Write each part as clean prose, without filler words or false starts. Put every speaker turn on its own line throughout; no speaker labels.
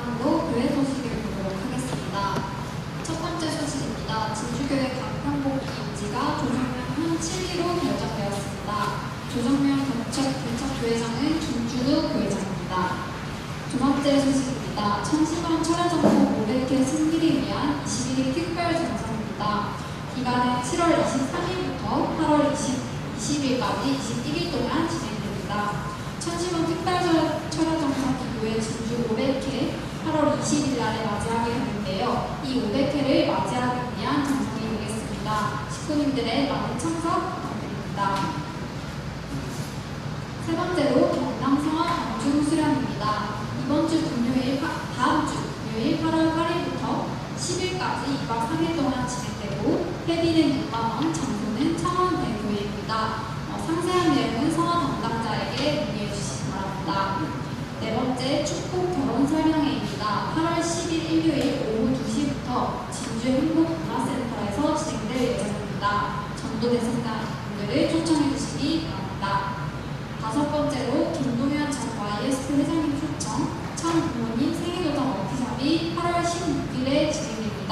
다음으로 교회 소식을 보도록 하겠습니다. 첫 번째 소식입니다. 진주교회 강평복 임지가 조정명 7기로 결정되었습니다. 조정명 개척교회장은 김준우 교회장입니다. 두 번째 소식입니다. 천시방 철야정통 500회 승리를 위한 21일 특별 정성입니다. 기간은 7월 23일부터 8월 20일까지 21일 동안 진행됩니다. 천시방 특별 철야정통 기도회 진주 500회 8월 20일 날에 맞이하게 되는데요. 이 500회를 맞이하기 위한 정성이 되겠습니다. 식구님들의 많은 참석 부탁드립니다. 세 번째로 경남 성화 광주 수련입니다. 이번 주 금요일, 다음 주 금요일 8월 8일부터 10일까지 2박 3일 동안 진행되고 회비는 6만원, 장소는 창원대교회입니다. 상세한 내용은 성화 담당자에게 문의해 주시기 바랍니다. 네 번째, 축복 결혼 설명회입니다. 8월 10일 일요일 오후 2시부터 진주 행복문화센터에서 진행될 예정입니다. 전도 대상자분들을 초청해 주시기 바랍니다. 다섯 번째로 김동현 전 YSP 회장님 초청, 참 부모님 생일도장 워크숍이 8월 16일에 진행됩니다.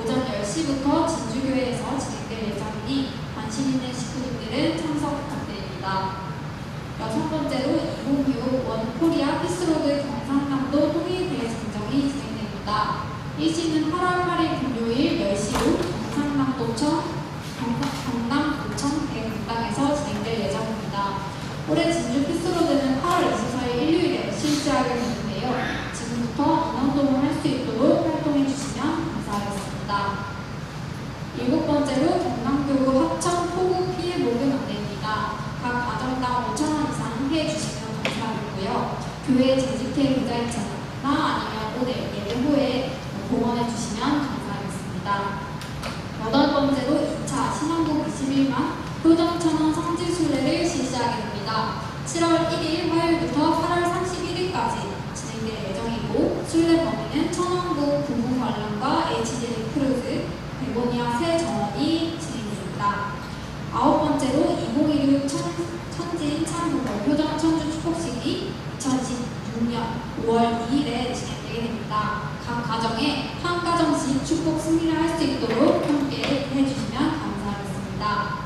오전 10시부터 진주교회에서 진행될 예정이니 관심 있는 식구분들은 참석 부탁드립니다. 여섯 번째로 2065 원코리아 피스로드 경상남도 통일대회 증정이 진행됩니다. 일시는 8월 8일 금요일 10시로 경남도청 대극당에서 진행될 예정입니다. 올해 진주 피스로드는 8월 24일 일요일에 실시하게 되는데요. 지금부터 인원동을 할 수 있도록 활동해 주시면 감사하겠습니다. 일곱 번째로 경남교구 합천 포구 피해 모금 안내입니다. 각 가정당 5,000원 이상 해주시면 감사하겠고요. 교회 재직회 계좌이체나 아니면 오늘 예배 후에 봉헌해 주시면 감사하겠습니다. 여덟 번째로 2차 신앙복 21만 효정천원 성지순례를 실시하게 됩니다. 7월 1일 화요일부터 8월 31일까지 진행될 예정이고 순례 범위는 천원국 부부 관람과 HJ 크루즈, 베고니아 새 정원이 진행됩니다. 아홉 번째로 2016 천진 참부모 효정 천주 축복식이 2016년 5월 2일에 진행되게 됩니다. 각 가정에 한 가정씩 축복 승리를 할 수 있도록 함께 해주시면 감사하겠습니다.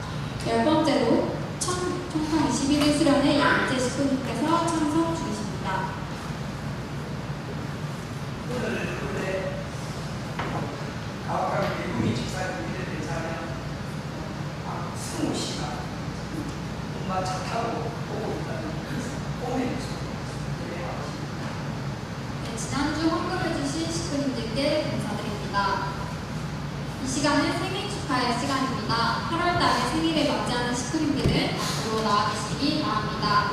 열 번째로 청평 21일 수련회 양재 식구님께서 참석 중이십니다.
오늘 가옥강 일국민 집사님들 대사는 승우 씨가 엄마 차 타고 오고 있다는 오면서
지난주 헌금해주신 식구님들께 감사드립니다. 이 시간은 생일 축하의 시간입니다. 8월달에 생일을 맞이하는 식구님들은 앞으로 나와주시기 바랍니다.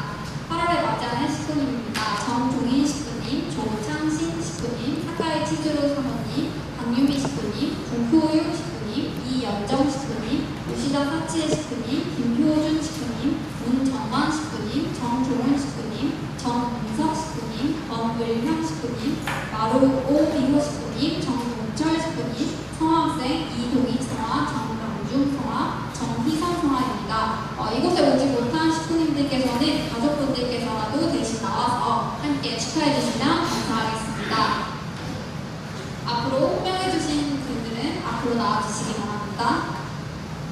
8월에 맞이하는 식구님입니다. 정종인 식구님, 조창신 식구님, 사카이 치즈로 사모님, 박유미 식구님, 공표유 식구님, 이연정 식구님, 요시다 사치의 식구님, 김효준 식구님, 문정원 식구님, 정종훈 식구님, 정은석 식구님, 권wil형 식구님, 마루오 비호 식구님, 정동철 식구님, 성학생 이동희 성화, 정명중 성화, 정희선 성화입니다. 이곳에 오지 못한 식구님들께서는 가족분들께서라도 대신 나와서 함께 축하해 주시면 감사하겠습니다. 앞으로 호명해주신 분들은 앞으로 나와주시기 바랍니다.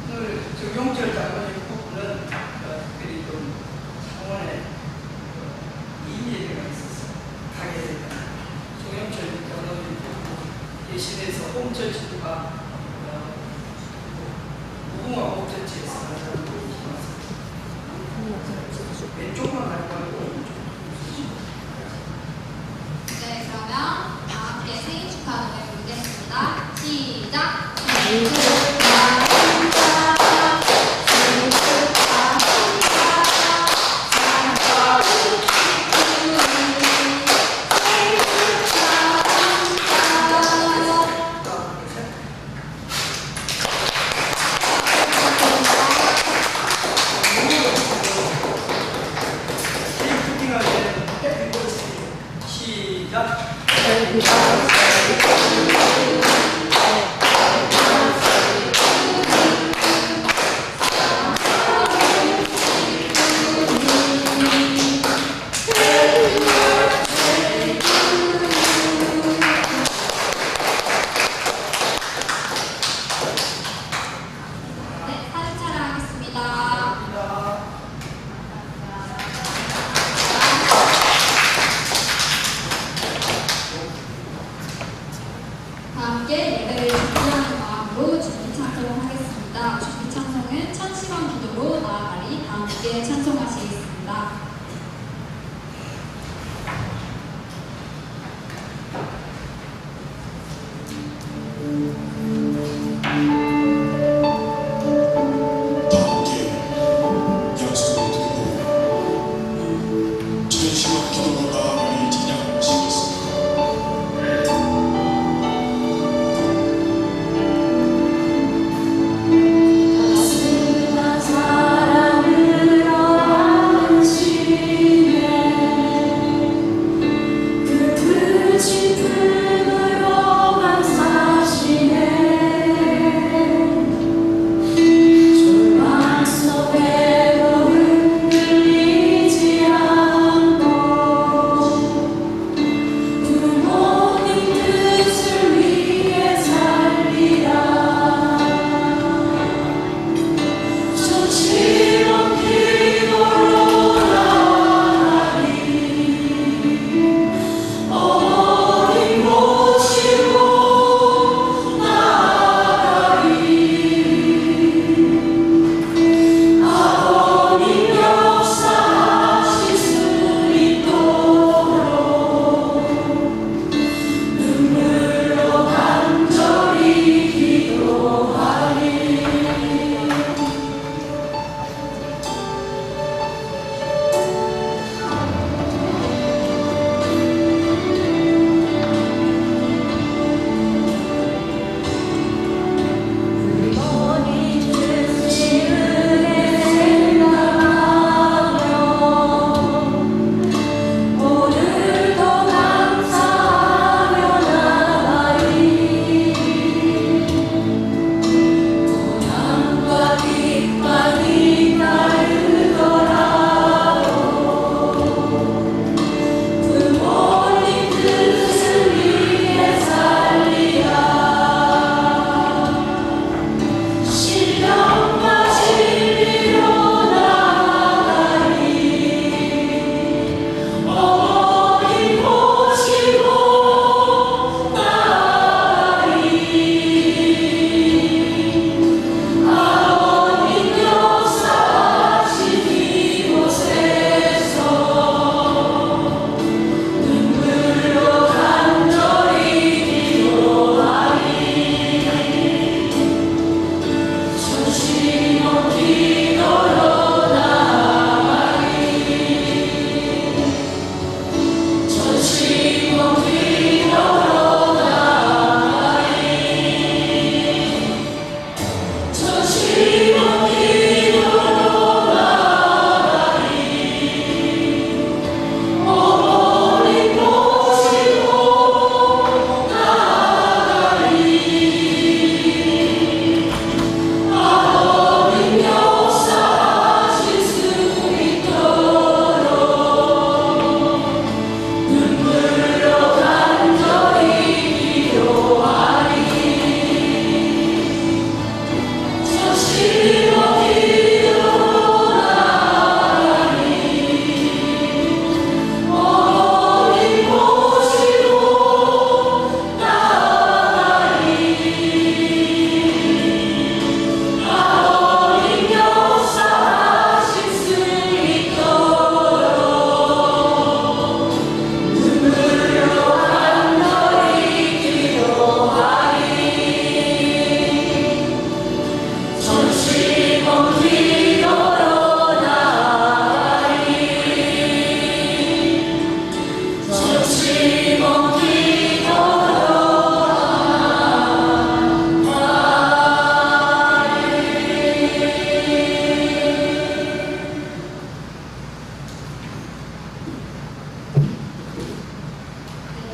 오늘 정용철 장로님 부부는 특별히 좀 창원에 이의가 있었어요. 가게 됐다. 정용철 장로님 부부 대신해서 홈처치가 무궁화 홈처치에서 왼쪽만 갈 거고
네, 그러면 다 함께 생일 축하 노래 부르겠습니다. 시작!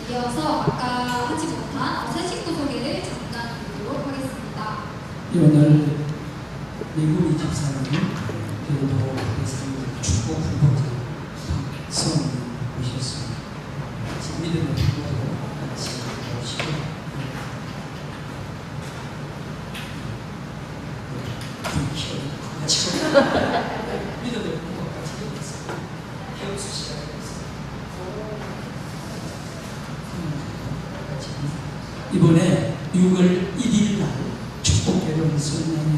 이어서 아까 하지 못한 새 식구 소개를 잠깐 드리도록 하겠습니다.
오늘 미국 집사님 교도에서 축복 후보자 박성이 오셨습니다. 믿음의 후보로 같이 오시고 믿음의 후보가 같이 되었습니다. 배우수 시작했습니다. 이번에 6월 1일 날 축복 결혼 설명회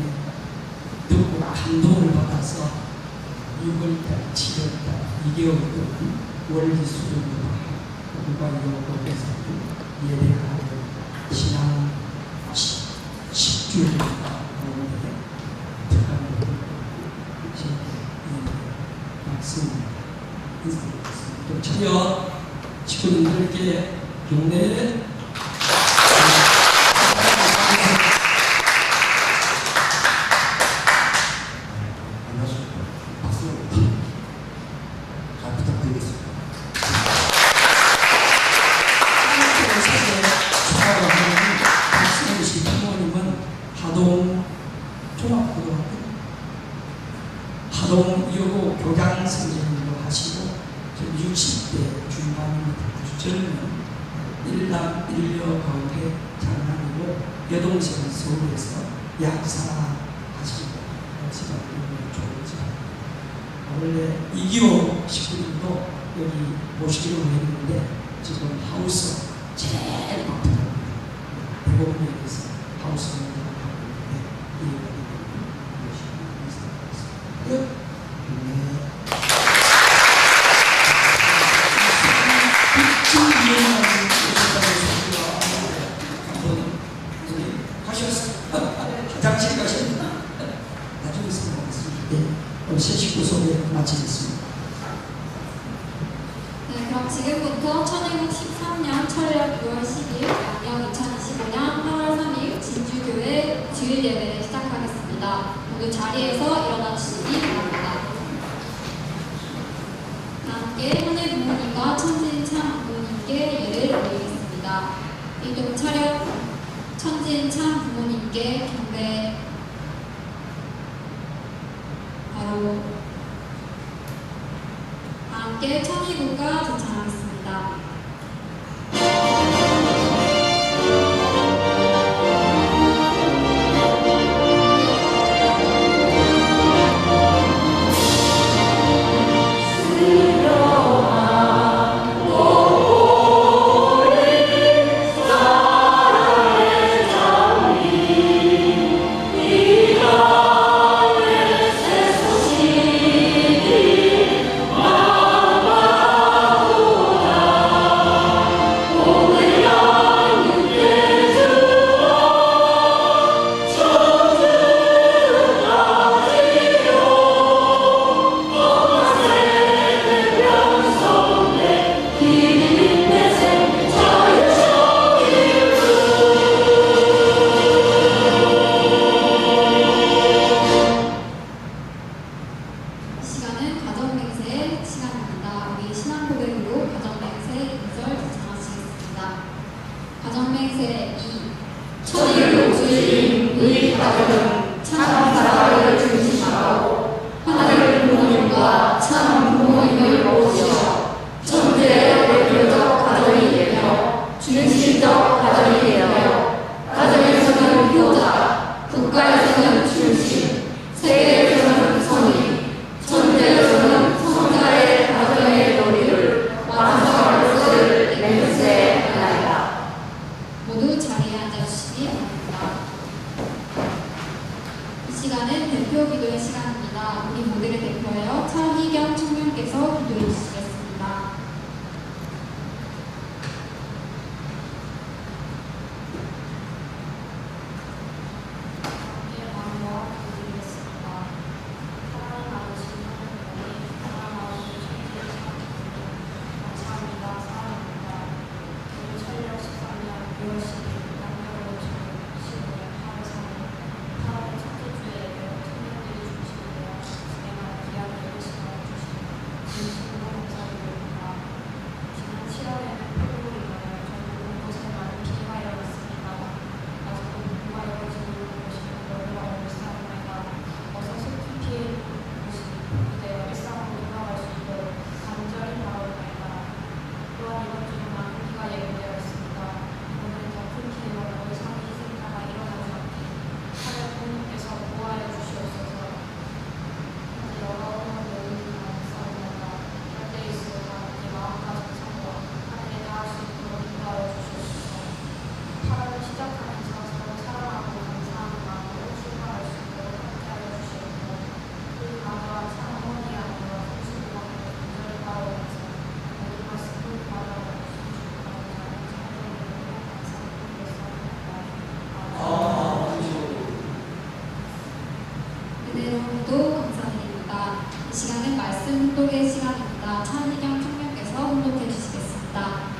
듣고 감동을 받아서 6월달, 7월달, 2개월 동안 월기 수련으로 우리가 요것에서 예배하고 신앙 10주일과 오늘의 특강을 말씀입니다. 인사드리겠습니다. 또 차려 직원들께 경례 하동 여고 교장 선생님으로 하시고 60대 중반입니다. 저는 일남 일녀 가운데 장남이고 여동생은 서울에서 약사 하시고 집안 좋은 집안. 원래 이기호 식구들도 여기 모시기로 했는데 지금 하우스 제일 바쁘다고 대법원에서 하우스 운영을 하고 있는데 화장실 가셨나? 나중에 생각하겠습니다. 오늘 새 식구 소개 마치겠습니다.
네, 그럼 지금부터 1913년 철력 6월 10일, 양력 2025년 8월 3일 진주교회 주일 예배를 시작하겠습니다. 모두 자리에서 일어나 주시기 바랍니다. 함께 하늘 부모님과 천진참 부모님께 예를 올리겠습니다. 이동 차렷 천진참 부모님께 경배. 바로 함께 천의국가 제창하겠습니다. 가정맹세 2. 천의를 주인 우리 가족은 참 사랑을 중심하고 하나님 부모님과 참 부모님을 모시어 천주의 외교적 가정이 되며 중심적 가정이 되며 가정에서는 효자, 국가에서는 중심, 세계에서는 선의, 천주에서는 성자의 가정의 논의를 완성할 것을 맹세하나이다. 모두 자리에 앉아주시기 바랍니다. 이 시간은 있습니다. 차은경 총장께서 혼독해 주시겠습니다.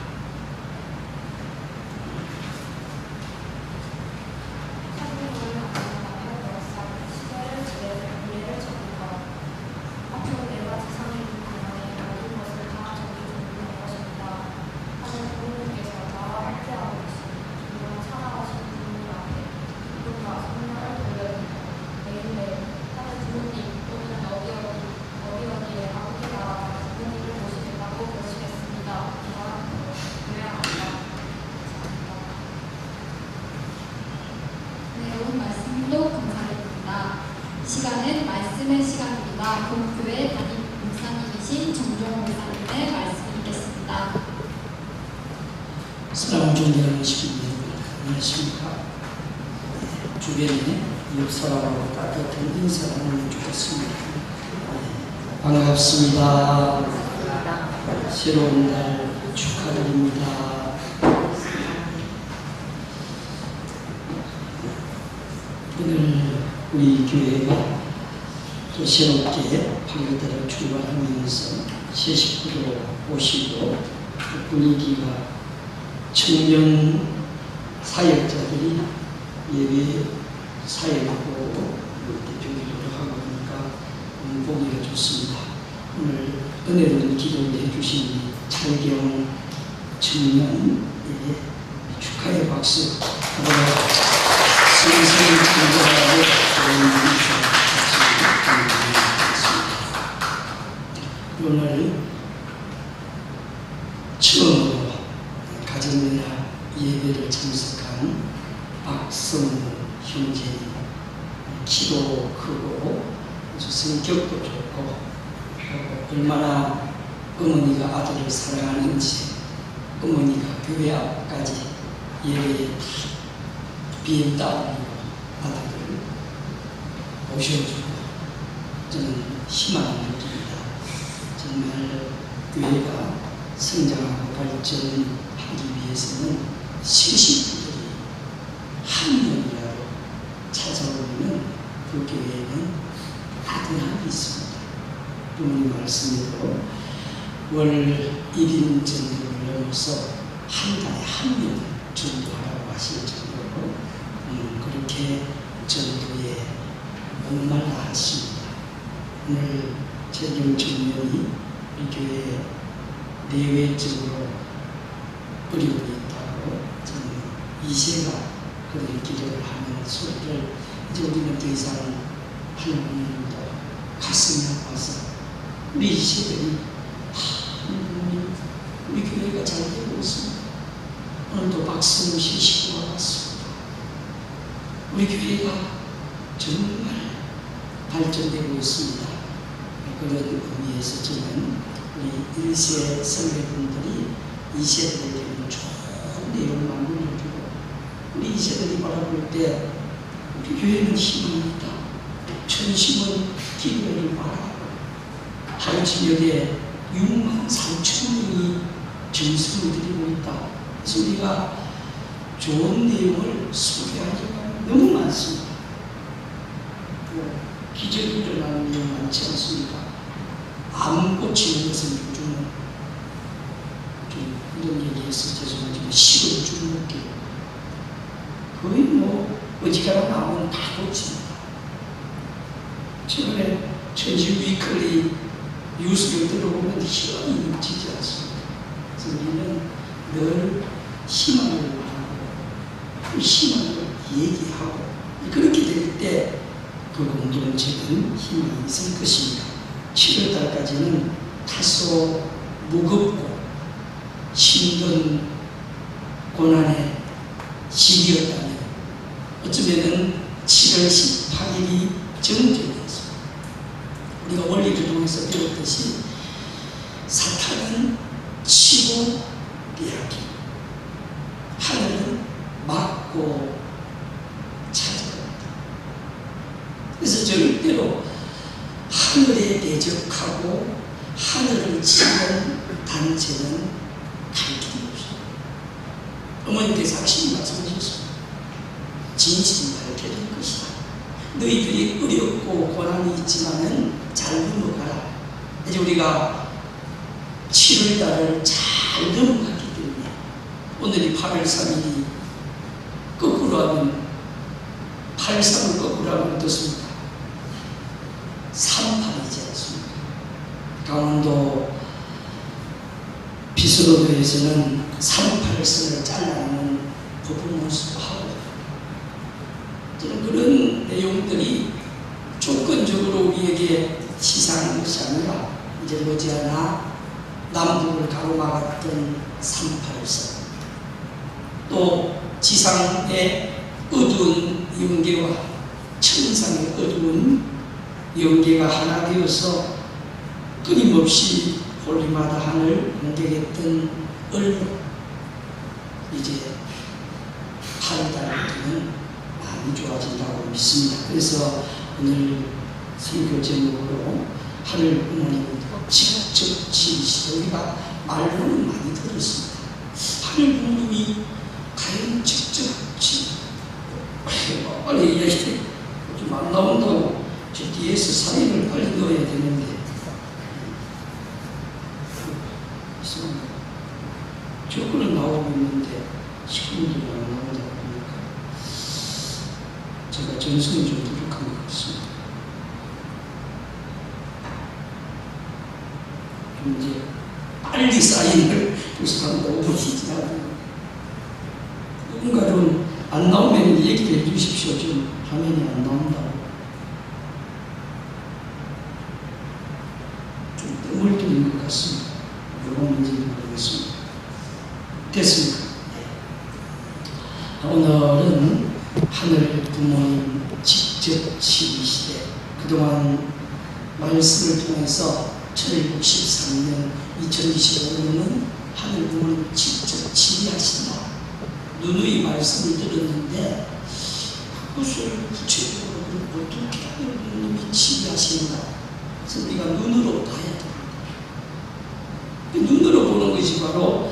말씀도 감사드립니다. 시간은 말씀의 시간입니다. 본교회 담임 목사님이신 정종호 목사님의 말씀 읽겠습니다.
사랑하는 존경하는 시민 여러분, 안녕하십니까? 주변에 옆 사람하고 따뜻한 인사를 하면 좋겠습니다. 반갑습니다. 새로운 날 축하드립니다. 오늘 우리 교회가 또 새롭게 방배대를 출발하면서 새 식구도 오시고 분위기가 청년 사역자들이 예배 사역하고 대표기도를 하고 하니까 보기가 좋습니다. 오늘 은혜로운 기도를 해주신 찰경 청년에게 축하의 박수 하도록 성성히 감사하고 좋은 인사 같이 오늘 처음으로 가정연합 예배를 참석한 박성우 형제님, 키도 크고 성격도 좋고 얼마나 어머니가 아들을 사랑하는지 어머니가 교회 앞까지 예배에 BMW 아들을 모셔주고 저는 희망을 느낍니다. 정말 교회가 성장하고 발전하기 위해서는 신식들이 한 명이라도 찾아오면 그 교회에는 따뜻함이 있습니다. 부모님 말씀대로 월 1인 전도를 넘어서 한 달에 한 명 전도하라고 하실 정도로 그렇게 전도에 목말라 하십니다. 오늘 재경 청년이 우리 교회에 내외적으로 어려움이 있다고 저는 이세가 그런 기도를 하는 소리를 이제 우리는 더 이상 하나님도 가슴이 아파서 우리 이세들이 우리 교회가 잘 되고 있습니다. 오늘도 박성우 씨 식구가 왔습니다. 우리 교회가 정말 발전되고 있습니다. 그런 의미에서 저는 우리 1세 선배분들이 2세들에게는 좋은 내용을 만들어주고 우리 2세들이 바라볼 때 우리 교회는 희망이 있다. 전심은 기도를 바라고 하루 지역에 6만 3천 명이 정성을 들이고 있다. 그래서 우리가 좋은 내용을 소개하려고 너무 많습니다. 기적이 일어나는 내용 많지 않습니까? 암 고치는 것은 요즘은 좀 이런 얘기해서 죄송하지만 식을 주는 느낌. 거의 뭐 어지간한 암은 다 고칩니다. 최근에 천지 위클리 뉴스를 들어보면 희망이 넘치지 않습니다. 그래서 우리는 늘 희망을 하고 그 희망을 얘기하고 그렇게 될 때 그 공동체는 희망이 있을 것입니다. 7월달까지는 다소 무겁고 힘든 고난의 시기였다면 어쩌면 7월 18일이 정점이었습니다. 우리가 원리를 통해서 배웠듯이 사탄은 치고 빼앗기, 하늘은 막고 찾아갑니다. 그래서 절대로 하늘에 대적하고 하늘을 치는 단체는 갈 길이 없습니다. 어머니께서 확실히 말씀하셨습니다. 진실이 밝혀질 것이다. 너희들이 어렵고 고난이 있지만은 잘 넘어가라. 이제 우리가 7월달을 잘 넘어갔기 때문에 오늘이 8월 3일이 거꾸로 하면 8.3을 거꾸로 하면 어떻습니까? 3.8이지 않습니까? 강원도 비서로도에서는 3.8선을 잘라내는 퍼포먼스도 하고 저는 그런 내용들이 조건적으로 우리에게 시사하는 것이 아니라 이제 머지않아 남북을 가로막았던 3.8선 또 지상의 어두운 연계와 천상의 어두운 연계가 하나 되어서 끊임없이 홀리마다 하늘 공격했던 얼굴 이제 8월달부터는 많이 좋아진다고 믿습니다. 그래서 오늘 선교 제목으로 하늘 부모님 직접 지으시다 우리가 말로는 많이 들었습니다. 하늘 부모님이 과연 직접 빨리 이야기 좀 안 나온다고 저 뒤에서 사인을 빨리 넣어야 되는데 조건은 나오고 있는데 시간들이 안 나온다 보니까 제가 전성이 좀 부족한 것 같습니다. 좀 이제 빨리 사인을 부탁한다 5분이 지나고 누군가 좀 안 나오면 얘기를 해주십시오. 지금 화면이 안 나온다고. 좀 뜨물뜨는 것 같습니다. 뭐가 문제인지 모르겠습니다. 됐습니까? 네. 오늘은 하늘 부모님 직접 지으시되 그동안 말씀을 통해서 1763년 2025년은 하늘 부모님 직접 지휘하신다. 누누이 말씀을 들었는데 그것을 구체적으로 어떻게 하늘 부모님이 지휘하시는가 그래서 우리가 눈으로 봐야 됩니다. 눈으로 보는 것이 바로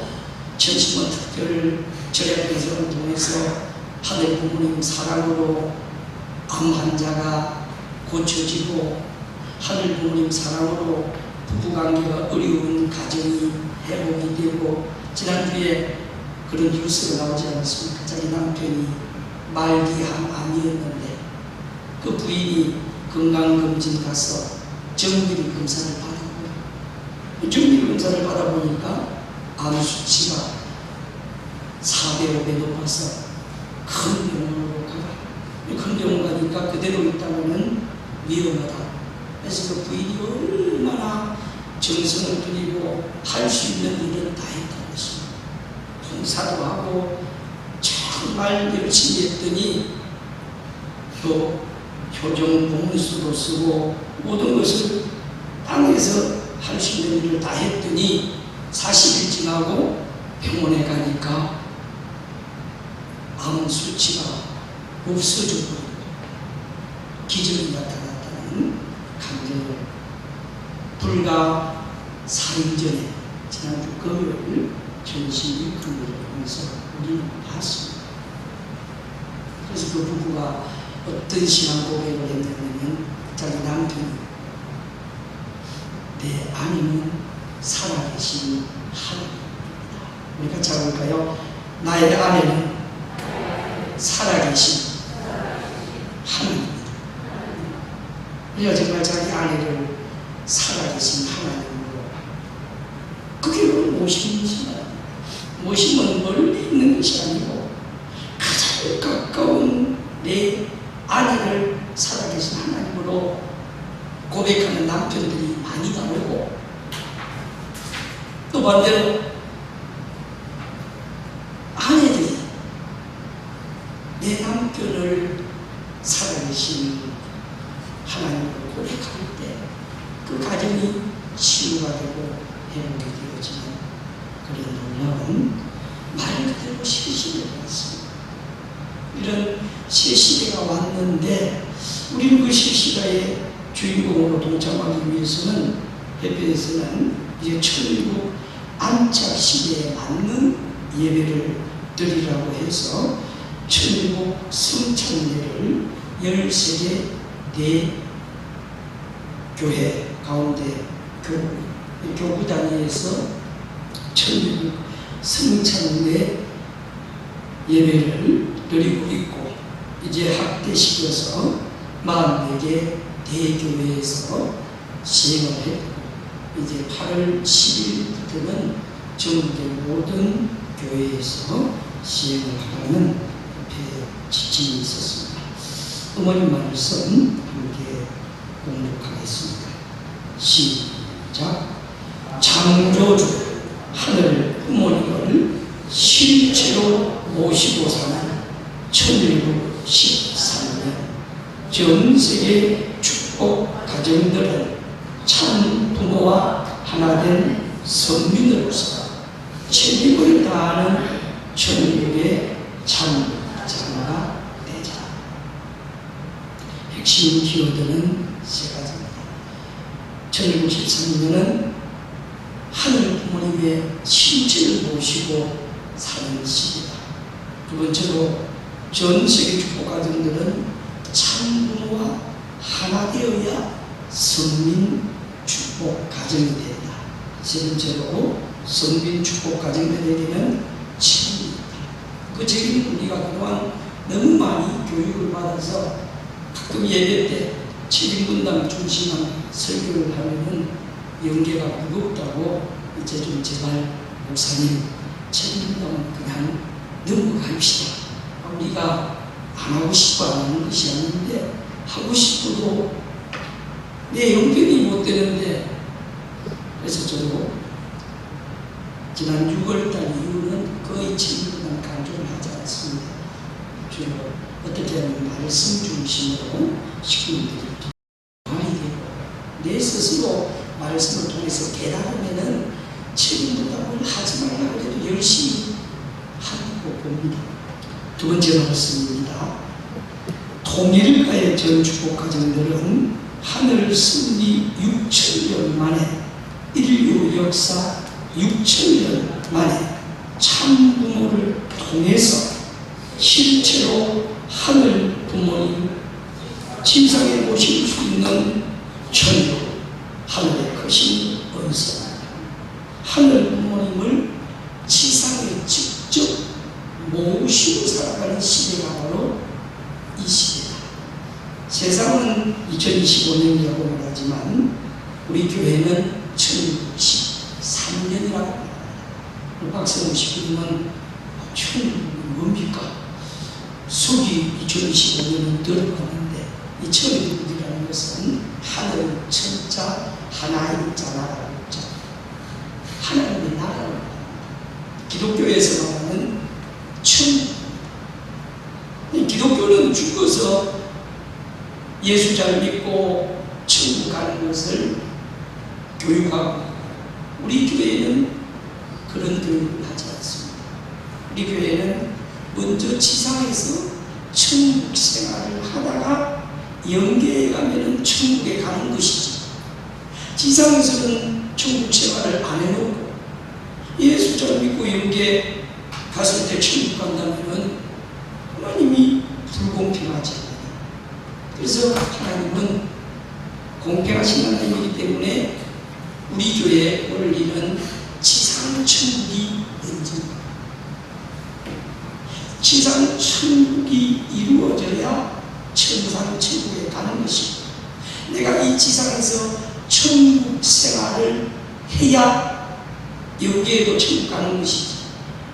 천심원 특별 절약행성을 통해서 하늘 부모님 사랑으로 암 환자가 고쳐지고 하늘 부모님 사랑으로 부부관계가 어려운 가정이 회복이 되고 지난주에 그런 뉴스가 나오지 않았습니까? 자기 남편이 말기암 암이었는데 그 부인이 건강검진 가서 정밀 검사를 받아보니 정밀 검사를 받아보니까 암 수치가 4배, 5배 높아서 큰 병원으로 가라. 큰 병원 가니까 그대로 있다면 위험하다. 그래서 그 부인이 얼마나 정성을 들이고 할 수 있는 일을 다 했다고 했습니다. 봉사도 하고 정말 열심히 했더니 또 효정 봉수도 쓰고 모든 것을 땅에서 할 수 있는 일을 다 했더니 40일 지나고 병원에 가니까 암 수치가 없어져 버립니다. 기적이 나타났다는 감정을 불과 4일 전에 지난주 금요일 전시 금요일을 통해서 우리는 봤습니다. 그래서 그 부부가 어떤 신앙 고백을 했냐면 자기 남편이 내 아내는 살아계신 하나님입니다. 우리 같이 해볼까요? 나의 아내는 살아계신 하나님입니다. 우리가 정말 자기 아내를 살아계신 하나님으로 그게 모시는 것이 아니에요. 모심은 멀리 있는 것이 아니고 가장 가까운 내 아내를 살아계신 하나님으로 고백하는 남편들이 많이 나오고 또 반대로 아내들이 내 남편을 살아계신 하나님으로 고백할 때 그 가정이 치유가 되고 회복이 되어지는 그런 놀라운 말 그대로 새 시대가 왔습니다. 이런 새 시대가 왔는데 우리는 그 새 시대의 주인공으로 동참하기 위해서는 예배에서는 이제 천국 안착 시대에 맞는 예배를 드리라고 해서 천국 성찬례를 13개 대 교회 가운데 교구 단위에서 천주교 성찬의 예배를 드리고 있고, 이제 확대시켜서 44개 대교회에서 시행을 했고, 이제 8월 10일부터는 전국의 모든 교회에서 시행을 하라는 지침이 있었습니다. 어머님 말씀 함께 공독하겠습니다. 시작. 창조주 하늘 부모님을 실제로 모시고 사는 1913년 전 세계 축복 가정들은 참 부모와 하나된 선민으로서 책임을 다하는 천국의 참 자녀가 되자. 핵심 키워드는 세 가지입니다. 1913년은 하늘 부모님의 실체를 모시고 사는 시기다. 두 번째로 전 세계 축복 가정들은 참 부모와 하나 되어야 선민 축복 가정이 된다. 세 번째로 선민 축복 가정이 되려면 책임입니다. 그 책임은 우리가 그동안 너무 많이 교육을 받아서 가끔 예배 때 책임 분담 중심한 설교를 하면은 연계가 무겁다고 이제 좀 제발 목사님 책임 분담은 그냥 넘어갑시다. 우리가 안 하고 싶어 안 하는 것이 아닌데, 하고 싶어도 내 용편이 못 되는데, 그래서 저도 지난 6월달 이후는 거의 책임분담 강조를 하지 않습니다. 주로 어떻게 하면 말씀 중심으로 식구들이 도움이 되고, 내 스스로 말씀을 통해서 깨달으면은 책임분담을 하지 말라고 해도 열심히 하고 봅니다. 두 번째 말씀입니다. 통일가의 전 축복 가정들은 하늘 승리 6,000년 만에, 인류 역사 6,000년 만에 참 부모를 통해서 실제로 하늘 부모님 지상에 모실 수 있는 천국, 하늘의 크신 은혜입니다. 하늘 부모님을 지상에 직접 모시고 살아가는 시대가 바로 이 시대다. 세상은 2025년이라고 말하지만 우리 교회는 1913년이라고 말합니다. 박성호 씨님은 천국이 뭡니까? 수기 2025년은 들어가는데, 이 천국이라는 것은 하늘 천자 하나의 자나라고 했죠. 하나님의 나라라고 합니다. 기독교에서 말하는 천국. 기독교는 죽어서 예수 잘 믿고 천국 가는 것을 교육하고, 우리 교회는 그런 교육을 하지 않습니다. 우리 교회는 먼저 지상에서 천국 생활을 하다가 영계에 가면은 천국에 가는 것이지, 지상에서는 천국 생활을 안 해놓고 예수 잘 믿고 영계 갔을 때 천국 간다면은 하나님이 불공평하지 않아요. 그래서 하나님은 공평하신 하나님이기 때문에 우리 교회의 원리는 지상 천국이 먼저입니다. 지상 천국이 이루어져야 천상 천국에 가는 것입니다. 내가 이 지상에서 천국 생활을 해야 영계에도 천국 가는 것이지.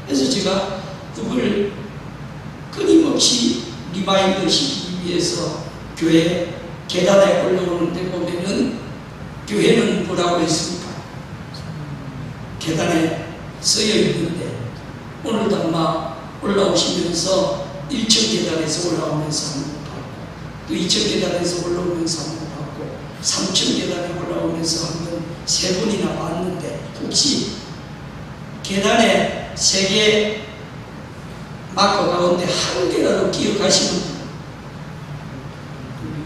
그래서 제가 그걸 끊임없이 리마인드 시키기 위해서 교회 계단에 올라오는데 보면은 교회는 뭐라고 했습니까? 계단에 쓰여 있는데, 오늘도 아마 올라오시면서 1층 계단에서 올라오면서 한번 받고, 또 2층 계단에서 올라오면서 한번 받고, 3층 계단에 올라오면서 한번 3번이나 봤는데, 혹시 계단에 3개 마커 가운데 1개라도 기억하시는 분?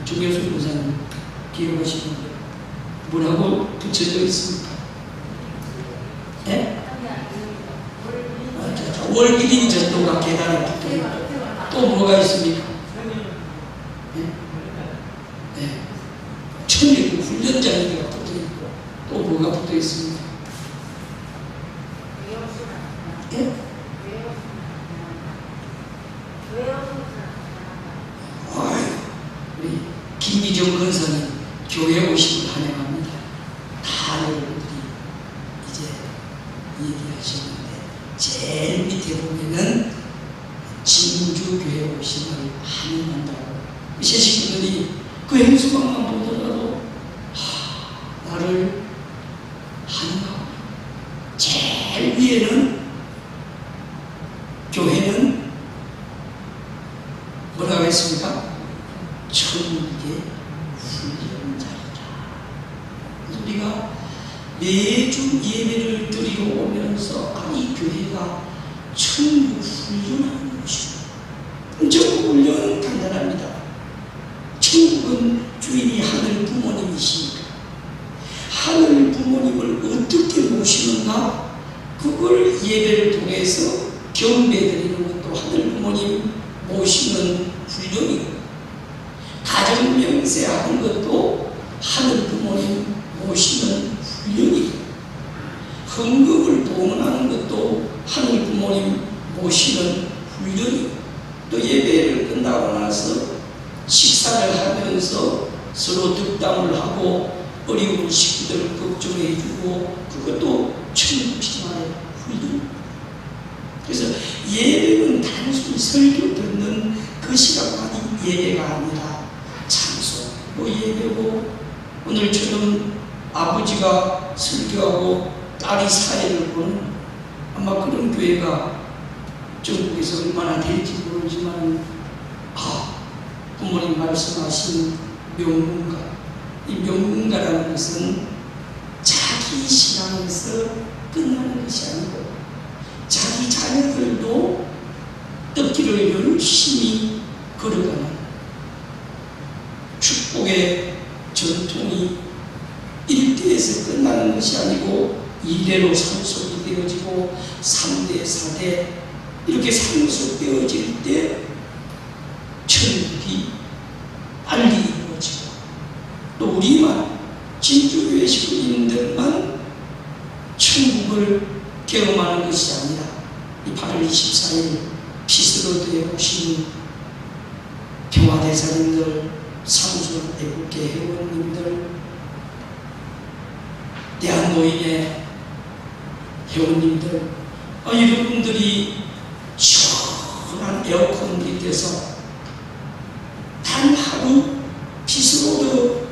중교수 부사님 기억하시는 분? 뭐라고 붙여져 있습니까? 예? 월 1인 전도가 계단에 붙어있고, 또 뭐가 있습니까? 예? 예. 천리국 훈련장이가 붙어있고, 또 뭐가 붙어 있습니까? 예? 아유, 우리 김기정 권사님 교회 오시고 환영합니다. 다 여러분들이 이제 얘기하시는데 제일 밑에 보면은 진주교회 오심을 환영한다고 새 식구들이 그 행수방만 보더라도 나를 환영하고 제일 위에는 교회는 뭐라고 했습니까? 천국의 훈련자이다. 우리가 매주 예배를 드리러 오면서 이 교회가 천국 훈련하는 곳이다. 천국 훈련은 간단합니다. 천국은 주인이 하늘 부모님이시니까 하늘 부모님을 어떻게 모시는가? 그걸 예배를 통해서 경배드리는 것도 하늘 부모님 모시는 훈련이고, 가정 명세하는 것도 하늘 부모님 모시는 훈련이고, 헌금을 봉헌하는 것도 하늘 부모님 모시는 훈련이고, 또 예배를 끝나고 나서 식사를 하면서 서로 득담을 하고 어려운 식구들 걱정해주고, 그것도 천국 생활의 훈련. 그래서 예배는 단순히 설교 듣는 그 시간만이 예배가 아니라 장소, 예배고, 오늘처럼 아버지가 설교하고 딸이 사회를 보는 아마 그런 교회가 전국에서 얼마나 될지 모르지만, 부모님 말씀하신 명문가, 이 명문가라는 것은 자기 신앙에서 끝나는 것이 아니고 자기 자녀들도 떡길을 열심히 걸어가는 축복의 전통이 1대에서 끝나는 것이 아니고 2대로 상속이 되어지고 3대, 4대 이렇게 상속되어질 때 천국이 빨리 이루어지고, 또 우리만 진주교회 식구인들만 천국을 경험하는 것이 아니라 이 8월 24일 피스로드에 오신 평화대사님들, 상수애국회 회원님들, 대한노인의 회원님들, 여러분들이 시원한 에어컨 밑에서 단 하루 피스로드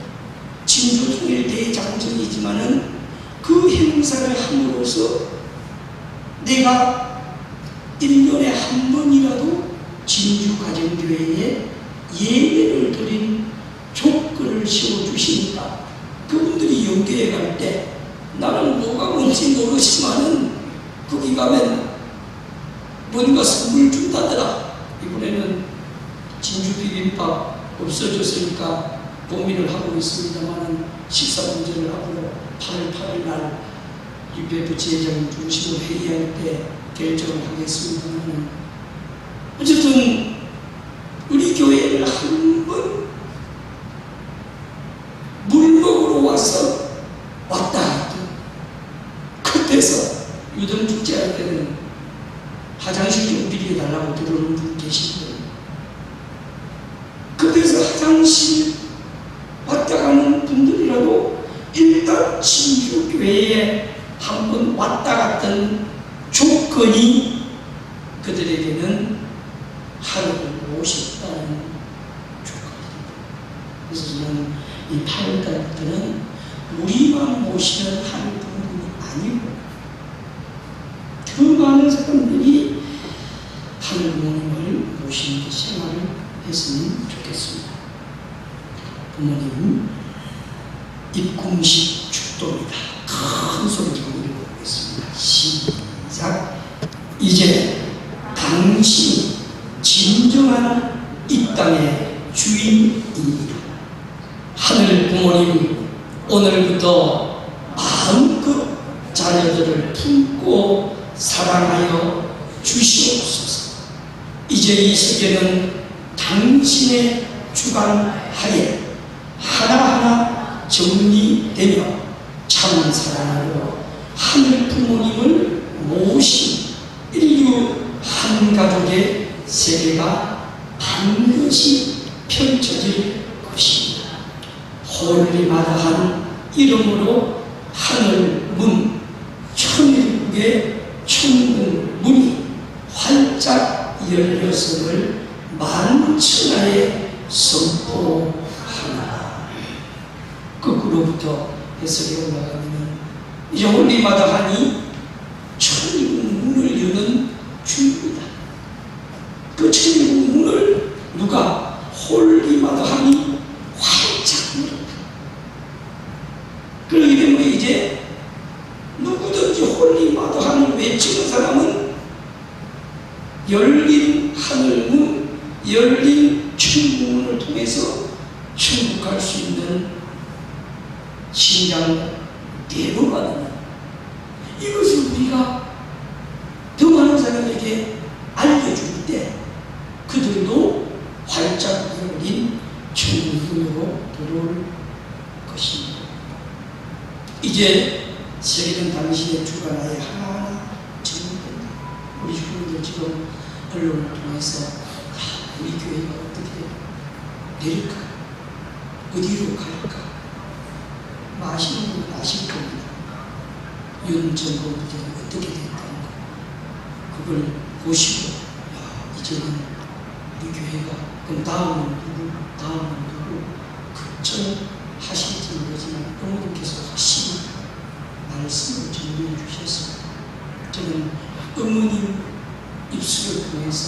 진주통일 대장정이지만은 그 행사를 함으로써 내가 1년에 한 번이라도 진주가정교회에 예배를 드린 조건을 세워주시니까 그분들이 영계에 갈 때 나는 뭐가 뭔지 모르지만은 거기 가면 뭔가 선물 준다더라. 이번에는 진주 비빔밥 없어졌으니까 고민을 하고 있습니다만은 식사 문제를 앞으로 8월 8일 날 UPF 지회장 중심으로 회의할 때 결정을 하겠습니다만, 어쨌든 우리 교회를 한번 물먹으러 와서 왔다 했던 그때서 유등축제할 때는 화장실 좀 빌려달라고 들어오는 분 계시거든요. 그때서 화장실 왔다 가는 분들이라도 일단 진주교회에 한번 왔다 갔던 조건이 그들에게는 하루를 모셨다는 조건입니다. 그래서 저는 이 8월달부터는 우리만 모시는 하늘 부분이 아니고 더 많은 사람들이 하늘 부모님을 모시는 생활을 했으면 좋겠습니다. 부모님 입궁식 축도입니다. 큰 소리로 읽어보겠습니다. 시작. 이제 당신이 진정한 이 땅의 주인입니다. 하늘 부모님, 오늘부터 마음껏 자녀들을 품고 사랑하여 주시옵소서. 이제 이 세계는 당신의 주관하에 하나하나 정리되며 참 사랑으로 하늘 부모님을 모신 인류 한 가족의 세계가 반드시 펼쳐질 것입니다. 홀리마다한 이름으로 하늘 문, 천일국의 천국 문이 활짝 열렸음을 만천하에 선포하노라. 거꾸로부터 해석이 올라가면 이제 홀리마다하니 천일국 문을 여는 주입니다. 그 천일국 문을 누가 홀리마다하니 활짝 열었다. 그러기 때문에 이제 누구든지 홀리마다하니 외치는 사람은 열린 하늘문, 열린 천국문을 통해서 천국 갈 수 있는 신앙을 대부하는 이것을 우리가 더 많은 사람에게 알려줄 때 그들도 활짝 열린 천국문으로 들어올 것입니다. 이제 세계는 당신의 주관하에 하나하나 정리된다. 우리 주민들 지금 언론을 통해서 우리 교회가 어떻게 될까? 어디로 갈까? 아시는 분은 아실 겁니다. 윤 정부부터 어떻게 됐다는 거. 그걸 보시고 이제는 우리 교회가 그럼 다음은 누구? 다음은 누구? 걱정하실지 모르지만 어머님께서 확실히 말씀을 정리해 주셨습니다. 저는 어머님 입술을 통해서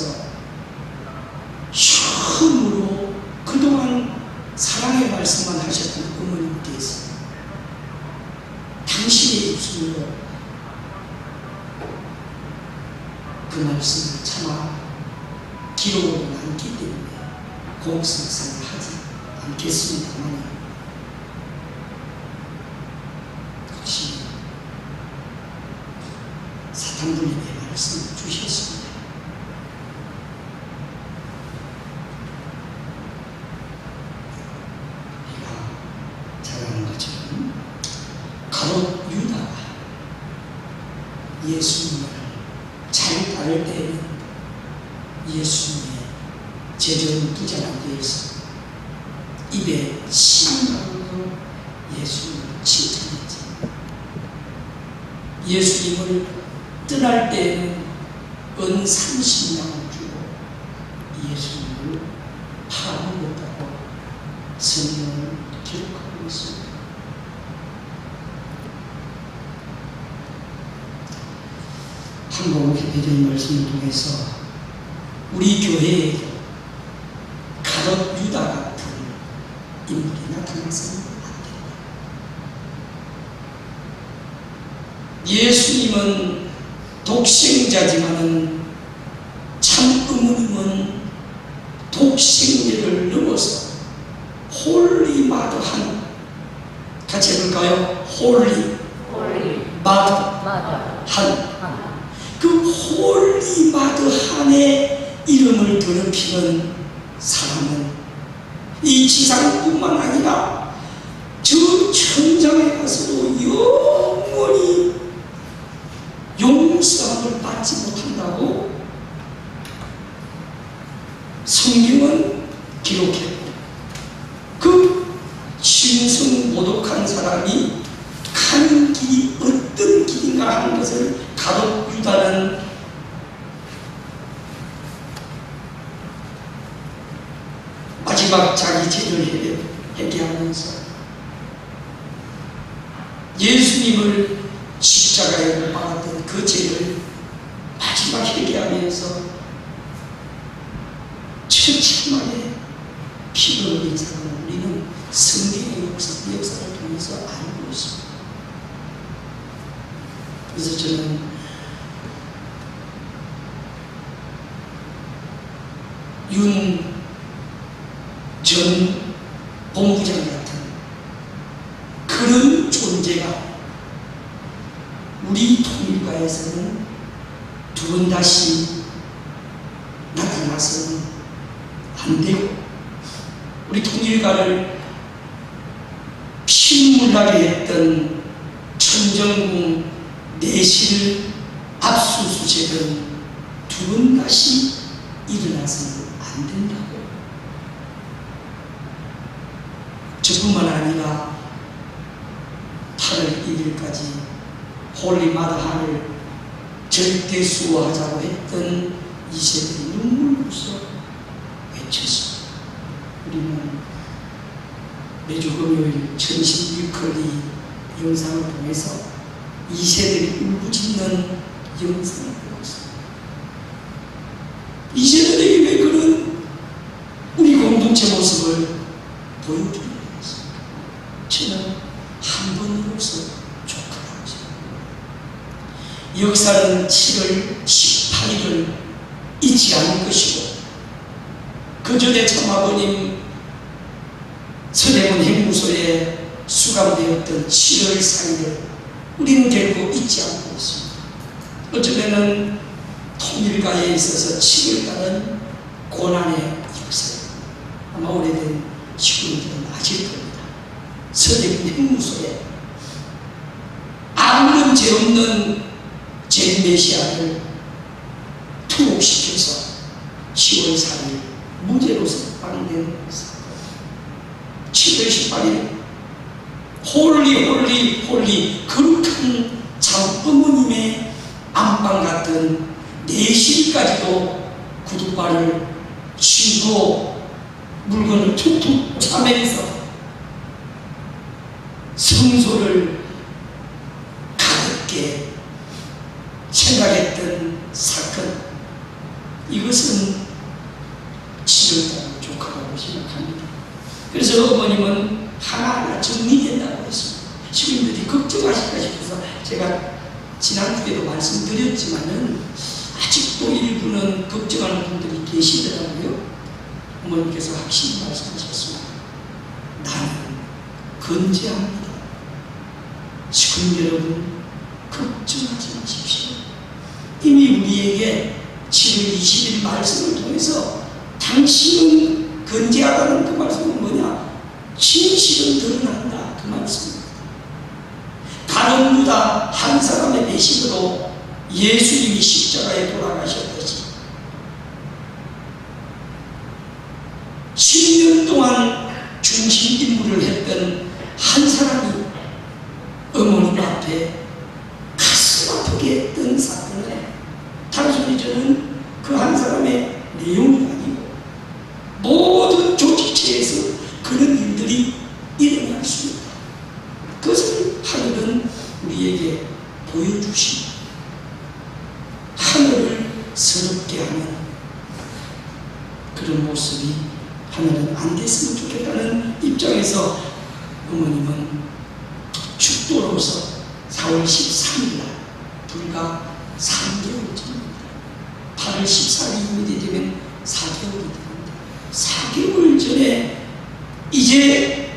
처음으로 그동안 사랑의 말씀만 하셨던 어머님께서 당신의 입술로 그 말씀을 차마 기록으로 남기 때문에 공식상을 하지 않겠습니다만 혹시 사탄분에게 말씀을 주셨습니다. 내가 잘 아는 것처럼 가롯 유다가 예수님을 잘 따를 때에는 예수님의 제전 기자라고해서 입에 신음으로 예수님을 칭찬했지. 예수님을 떠날 때에는 은 30냥을 주고 예수님을 파묻었다고 성경을 기록하고 있습니다. 한국 대표적인 말씀을 통해서 우리 교회에도 가롯 유다 같은 인물이 나타나서는 안 됩니다. 예수님은 독생자지만은 참 어머님은 독생자를 넘어서 홀리마더한, 같이 해볼까요? 홀리마더한, 그 홀리마더한의 이름을 더럽히는 사람은 이 지상뿐만 아니라 저 천장에 가서도 영원히 용서함을 받지 못한다고 성경은 기록했고, 그 신성 모독한 사람이 가는 길이 어떤 길인가 하는 것을 가롯 유다는 마지막 자기 죄를 회개하면서 예수님을 십자가에 못 박았던 그 죄를 마지막 회개하면서 처참하게 피를 흘린 사람을 우리는 성경의 역사를 통해서 알고 있습니다. 그래서 저는 윤 전 본부장 같은 그런 존재가 우리 통일가에서는 두 번 다시 나타나서는 안 되고, 우리 통일가를 피눈물 나게 했던 천정궁 내실 압수수색은 두 번 다시 일어나서는 안 된다고. 저뿐만 아니라 8월 1일까지 홀리마다하를 절대 수호하자고 했던 이세들이 눈물로써 외쳤습니다. 우리는 매주 금요일 천신 위클리 영상을 통해서 이세들이 울부짖는 영상을 보고 있습니다. 이세들에게 왜 그런 우리 공동체 모습을 보여주는 것입니다. 저는 한 번으로서 족하다고 생각합니다. 역사는 7월 18일을 잊지 않을 것이고 그 전에 참아버님 서대문 행무소에 수감되었던 7월 4일을 우리는 결국 잊지 않고 있습니다. 어쩌면은 통일가에 있어서 7월달은 고난의 역사입니다. 아마 오래된 식구들은 아실 겁니다. 서대문 행무소에 아무런 죄 없는 죄인 메시아를 투옥시켜서 10월 4일 무죄로 석방된 사건. 7월 18일 홀리 거룩한 참 어머님의 안방 같은 내실까지도 구두발을 쥐고 물건을 툭툭 차면서 성소를 가볍게 생각했던 사건, 이것은 7월달 족하다고 생각합니다. 그래서 어머님은 하나하나 정리된다고 했습니다. 시민들이 걱정하실까 싶어서 제가 지난주에도 말씀드렸지만은 아직도 일부는 걱정하는 분들이 계시더라고요. 어머니께서 확실히 말씀하셨습니다. 나는 건재합니다. 시민 여러분, 걱정하지 마십시오. 이미 우리에게 7월 20일 말씀을 통해서 당신은 건재하다는 그 말씀은 뭐냐? 진실은 드러난다, 그 말씀입니다. 다른 유다 한 사람의 배신으로 예수님이 십자가에 돌아가셨듯이 10년 동안 중심 임무를 했던 한 사람이 어머님 앞에 가슴 아프게 했던 사건을 단순히 저는 그 한 사람의 내용이 아니고 모든 조직체에서 그런 일들이 일어날 수 있다. 그것을 하늘은 우리에게 보여주십니다. 하늘을 서럽게 하는 그런 모습이 하늘은 안 됐으면 좋겠다는 입장에서 어머님은 축도로서 4월 13일 날 불과 3개월 전입니다. 8월 14일이 되면 4개월이 됩니다. 4개월 전에 이제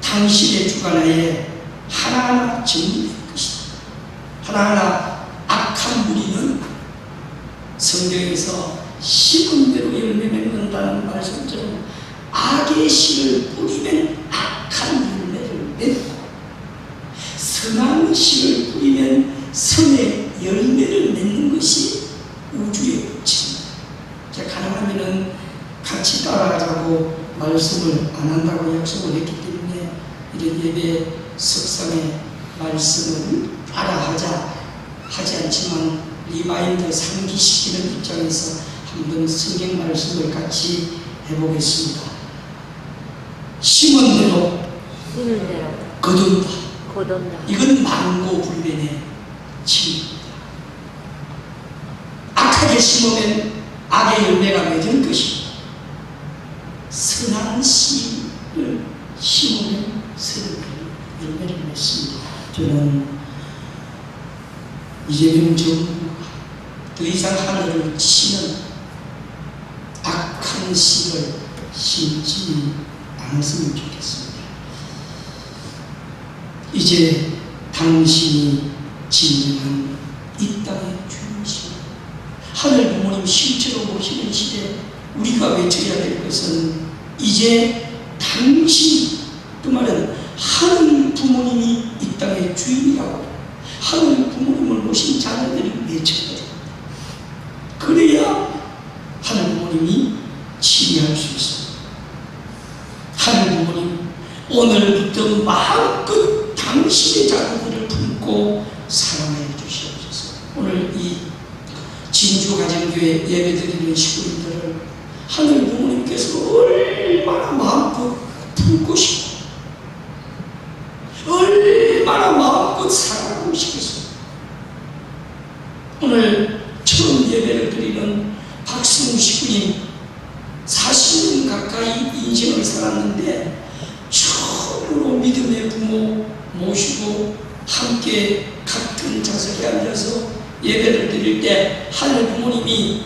당신의 주관하에 하나하나 정리될 것이다. 하나하나 악한 무리는 성경에서 심은 대로 열매 맺는다는 말씀처럼 악의 씨를 뿌리면 악한 열매를 맺고 선한 씨를 뿌리면 선의 열매를 맺는 것이 우주의 법칙입니다. 제가 가능하면 같이 따라가자고 말씀을 안 한다고 약속을 했기 때문에 이런 예배 석상의 말씀을 따라하자 하지 않지만 리마인드 상기시키는 입장에서 한번 성경 말씀을 같이 해보겠습니다. 심은 대로 거둔다. 이건 만고불변의 진리입니다. 악하게 심으면 악의 열매가 맺을 것이고 선한 씨를 심으면 선한 열매를 맺습니다. 저는 이재명 정부가 더 이상 하늘을 치는 악한 씨를 심지 않았으면 좋겠습니다. 이제 당신이 진정한 이 땅의 주인이십니다. 하늘 부모님 실제로 보시는 시대 우리가 외쳐야 될 것은 이제 당신, 그 말은 하늘 부모님이 이 땅의 주인이라고 부모님이 치유할 수 있습니다. 하늘 부모님, 오늘부터 마음껏 당신의 자녀들을 품고 사랑해 주시옵소서. 오늘 이 진주 가정교회 예배드리는 식구들을 하늘 부모님께서 얼마나 마음껏 품고 싶고 얼마나 마음껏 사랑하고 싶겠어요. 오늘 처음 예배를 드리는 박승우 식구님, 40년 가까이 인생을 살았는데 처음으로 믿음의 부모 모시고 함께 같은 좌석에 앉아서 예배를 드릴 때 하늘 부모님이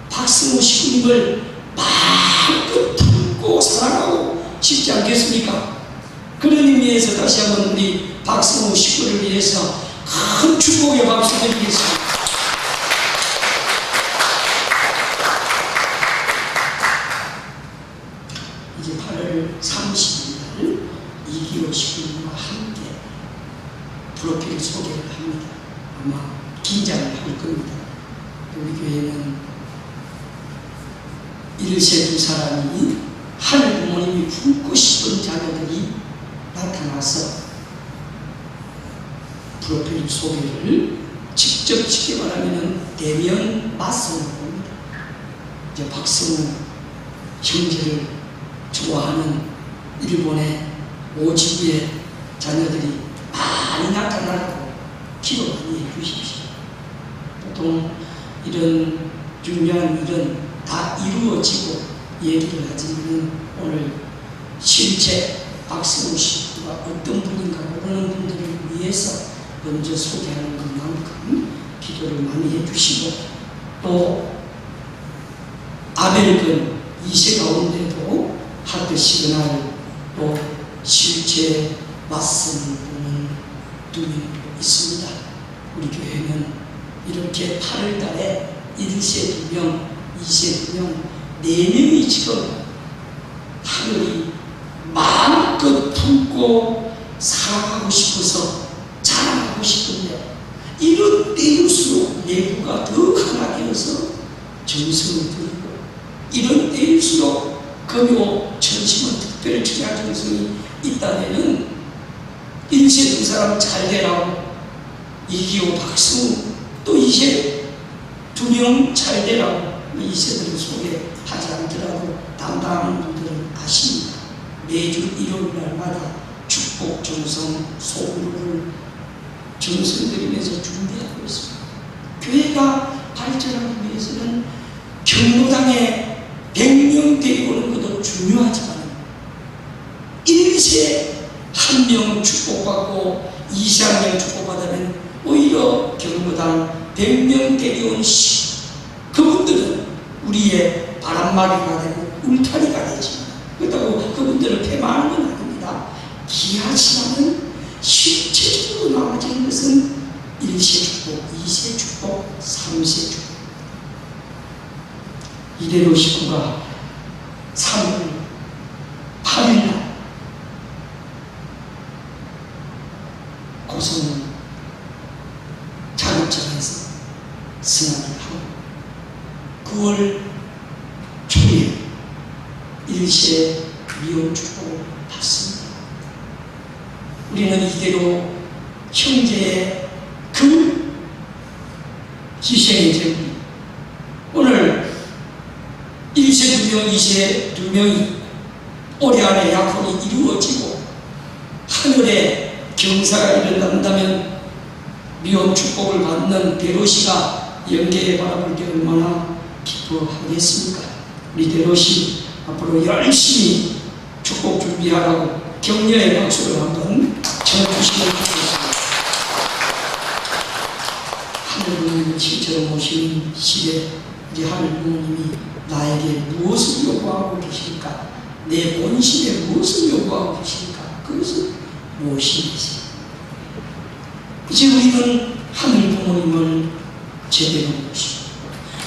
박승우 식구님을 마음껏 품고 사랑하고 싶지 않겠습니까? 그런 의미에서 다시 한번 우리 박승우 식구를 위해서 큰 축복의 박수 드리겠습니다. 이제 8월 30일 이기호 식구님과 함께 프로필 소개를 합니다. 아마 긴장을 할 겁니다. 우리 교회는 이르세 두 사람이 하늘 부모님이 품고 싶은 자녀들이 나타나서 프로필 소개를 직접 쉽게 말하면 대면 맞선을 봅니다. 이제 박승우 형제를 좋아하는 일본의 오지구의 자녀들이 많이 나타나고 기도 많이 해주십시오. 보통 이런 중요한 일은 다 이루어지고 얘기를 하지만 오늘 실제 박승우 씨가 어떤 분인가 모르는 분들을 위해서 먼저 소개하는 것만큼 기도를 많이 해주시고, 또 아벨군 2세 가운데도 하트 시그널 또 실제 맞선 분은 2명도 있습니다. 우리 교회는 이렇게 8월 달에 1세 2명, 2세 2명, 4명이 지금 하늘이 마음껏 품고 사랑하고 싶어서 자랑하고 싶은데, 이런 때일수록 내부가 더 강하게여서 정성을 들이고, 이런 때일수록 금요 전심은 특별히 중요한 정성이 있다면은 1세 2사람 잘 되라고, 이기호 박승우 또 2세 2명 잘 되라고 2세들을 소개하지 않더라도 담당하는 분들은 아십니다. 매주 일요일 날마다 축복 정성 소그룹을 정성 들이면서 준비하고 있습니다. 교회가 발전하기 위해서는 경로당에 100명 데리고 오는 것도 중요하지만 1세 1명 축복받고 2세 1명 축복받으면 오히려 경로당 100명 데려온 그분들은 우리의 바람막이가 되고 울타리가 되지만, 그렇다고 그분들을 폐마하는 건 아닙니다. 귀하지만은 실체적으로 나머지는 것은 1세 축복, 2세 축복, 3세 축복. 이대로 식구가 3월 8일날 고성 자격장에서 승하를 하고 9월 초에 1세 미혼 축복을 받습니다. 우리는 이대로 형제의 그 희생의 제비, 오늘 1세 2명, 2세 2명이 올해 안에 약혼이 이루어지고 하늘에 경사가 일어난다면 미혼 축복을 받는 대로시가 영계에 바라볼 때 얼마나 기뻐하겠습니까? 우리 대로시 앞으로 열심히 축복 준비하라고 격려의 박수를 한번 쳐주시면 좋겠습니다. 하늘 부모님을 실제로 모시는 시대, 이제 하늘 부모님이 나에게 무엇을 요구하고 계실까? 내 본심에 무엇을 요구하고 계실까? 그것을 무엇인지. 이제 우리는 하늘 부모님을 제대로 모시고,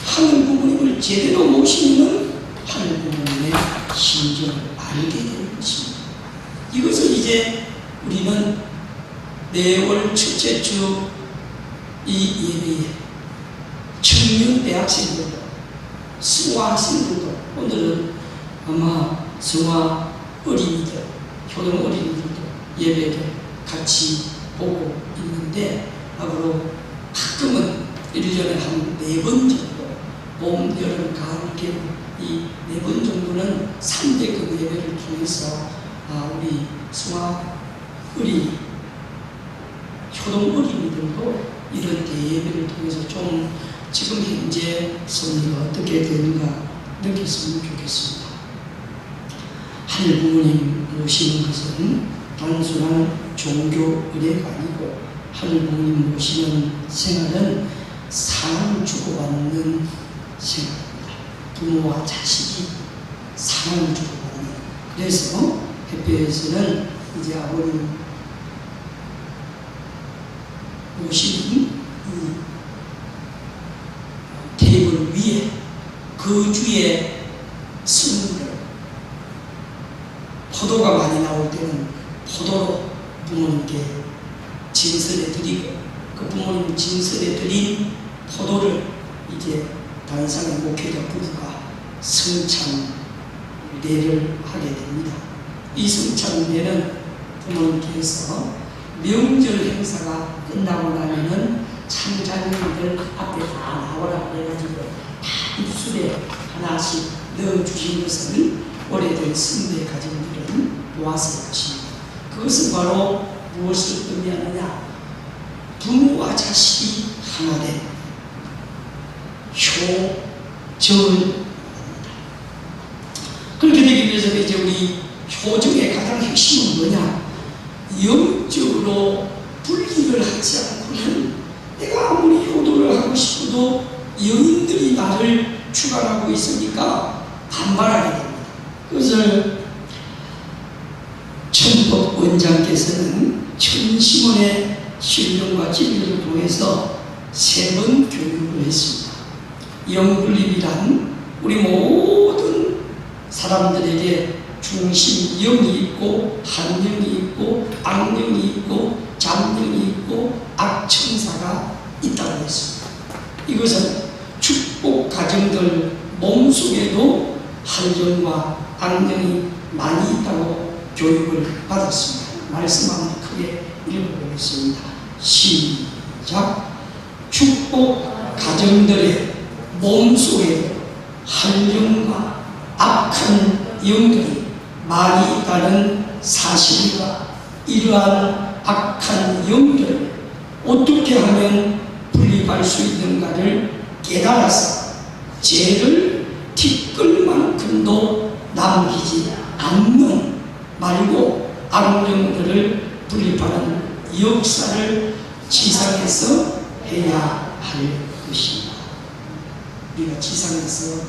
하늘 부모님을 제대로 모시면 하늘 부모님의 심정을 알게 되는 것입니다. 이것을 이제 우리는 매월 첫째 주 이 예배에 청년 대학생들 승화 학생들도 오늘은 아마 승화 어린이들, 효동 어린이들도 예배를 같이 보고 있는데 앞으로 가끔은 1년에 한 4번 정도 봄, 여름, 가을, 겨울 이 4번 정도는 3대급 예배를 통해서 우리 승화 어린이, 효동 어린이들도 이런 대예배를 통해서 좀 지금 현재 섭리가 어떻게 되는가 느꼈으면 좋겠습니다. 하늘 부모님 모시는 것은 단순한 종교 의례가 아니고 하늘 부모님 모시는 생활은 사랑을 주고받는 생활입니다. 부모와 자식이 사랑을 주고받는. 그래서 햇볕에서는 이제 아버님 모시는 테이블 위에 그 주에 스님들 포도가 많이 나올 때는 포도로 부모님께 진설해 드리고 그 부모님 진설해 드린 포도를 이제 단상의 목회자 부부가 성찬례를 하게 됩니다. 이 성찬례는 부모님께서 명절 행사가 끝나고 나면은 참자녀들 앞에 다 나오라 그래가지고 다 입술에 하나씩 넣어주신 것을 오래된 선배 가정들은 보았을 것입니다. 그것은 바로 무엇을 의미하느냐? 부모와 자식이 하나 된 효정입니다. 그렇게 되기 위해서 이제 우리 효정의 가장 핵심은 뭐냐? 영적으로 분리를 하지 않고는 내가 아무리 효도를 하고 싶어도 영인들이 나를 주관하고 있으니까 반발하게 됩니다. 그것을 천법 원장께서는 천심원의 신령과 진리를 통해서 3번 교육을 했습니다. 영분립이란 우리 모든 사람들에게 중심 영이 있고 한영이 있고 악영이 있고 잠영이 있고 악천사가 있다고 했습니다. 이것은 축복 가정들 몸속에도 한영과 악영이 많이 있다고 교육을 받았습니다. 말씀 한번 크게 읽어보겠습니다. 시작. 축복 가정들의 몸속에도 한영과 악한 영들이 많이 있다는 사실과 이러한 악한 영들을 어떻게 하면 분립할 수 있는가를 깨달아서 죄를 티끌만큼도 남기지 않는 말고 악령들을 분립하는 역사를 지상에서 해야 할 것입니다. 우리가 지상에서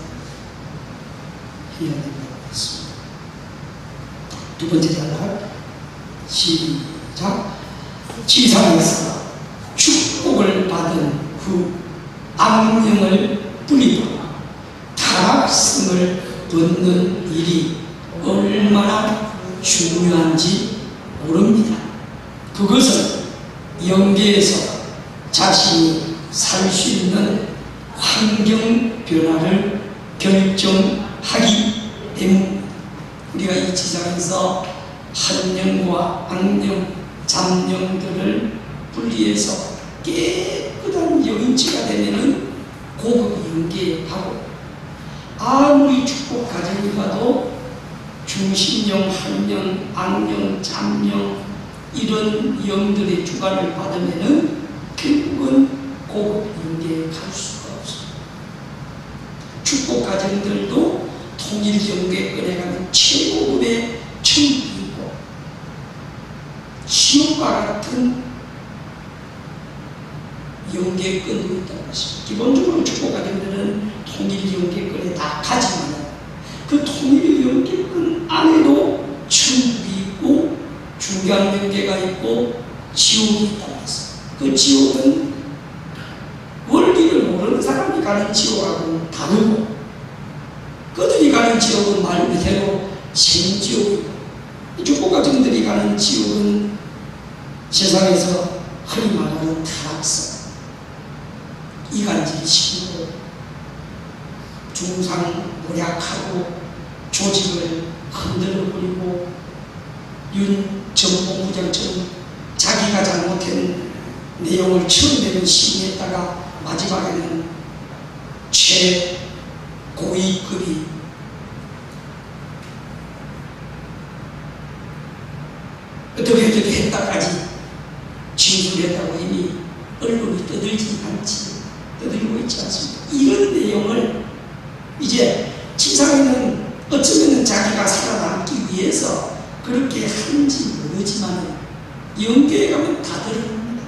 해야 된다고 했습니다. 두 번째 단락 시작. 지상에서 축복을 받은 후 악령을 분리하고 타락성을 얻는 일이 얼마나 중요한지 모릅니다. 그것은 영계에서 자신이 살 수 있는 환경 변화를 결정하기 때문입니다. 우리가 이 지상에서 한영과 악영, 잠영들을 분리해서 깨끗한 영인체가 되면은 고급 영계에 가고, 아무리 축복 가정이 가도 중심영, 한영, 악영, 잠영 이런 영들의 주관을 받으면은 결국은 고급 영계에 갈 수가 없습니다. 축복 가정들도 통일 영계권에 가면 최고급의 천국이고 지옥과 같은 영계권도 있다는 것입니다. 기본적으로 축복 가정들은 통일 영계권에 다 가지만 그 통일 영계권 안에도 천국이 있고 중간 영계가 있고 지옥이 있다는 것입니다. 그 지옥은 원리를 모르는 사람이 가는 지옥하고는 다르고, 그들이 가는 지옥은 말 그대로 생지옥이고, 축복 가정들이 가는 지옥은 세상에서 흔히 말하는 타락성, 이간질 시키고 중상모략하고 조직을 흔들어버리고 윤 전 본부장처럼 자기가 잘못한 내용을 처음에는 시인했다가 마지막에는 최고위급이 어떻게 했다까지 진술했다고 이미 언론이 떠들고 있지 않습니다. 이런 내용을 이제 지상에는 어쩌면 자기가 살아남기 위해서 그렇게 하는지 모르지만 연계에 가면 다 들어갑니다.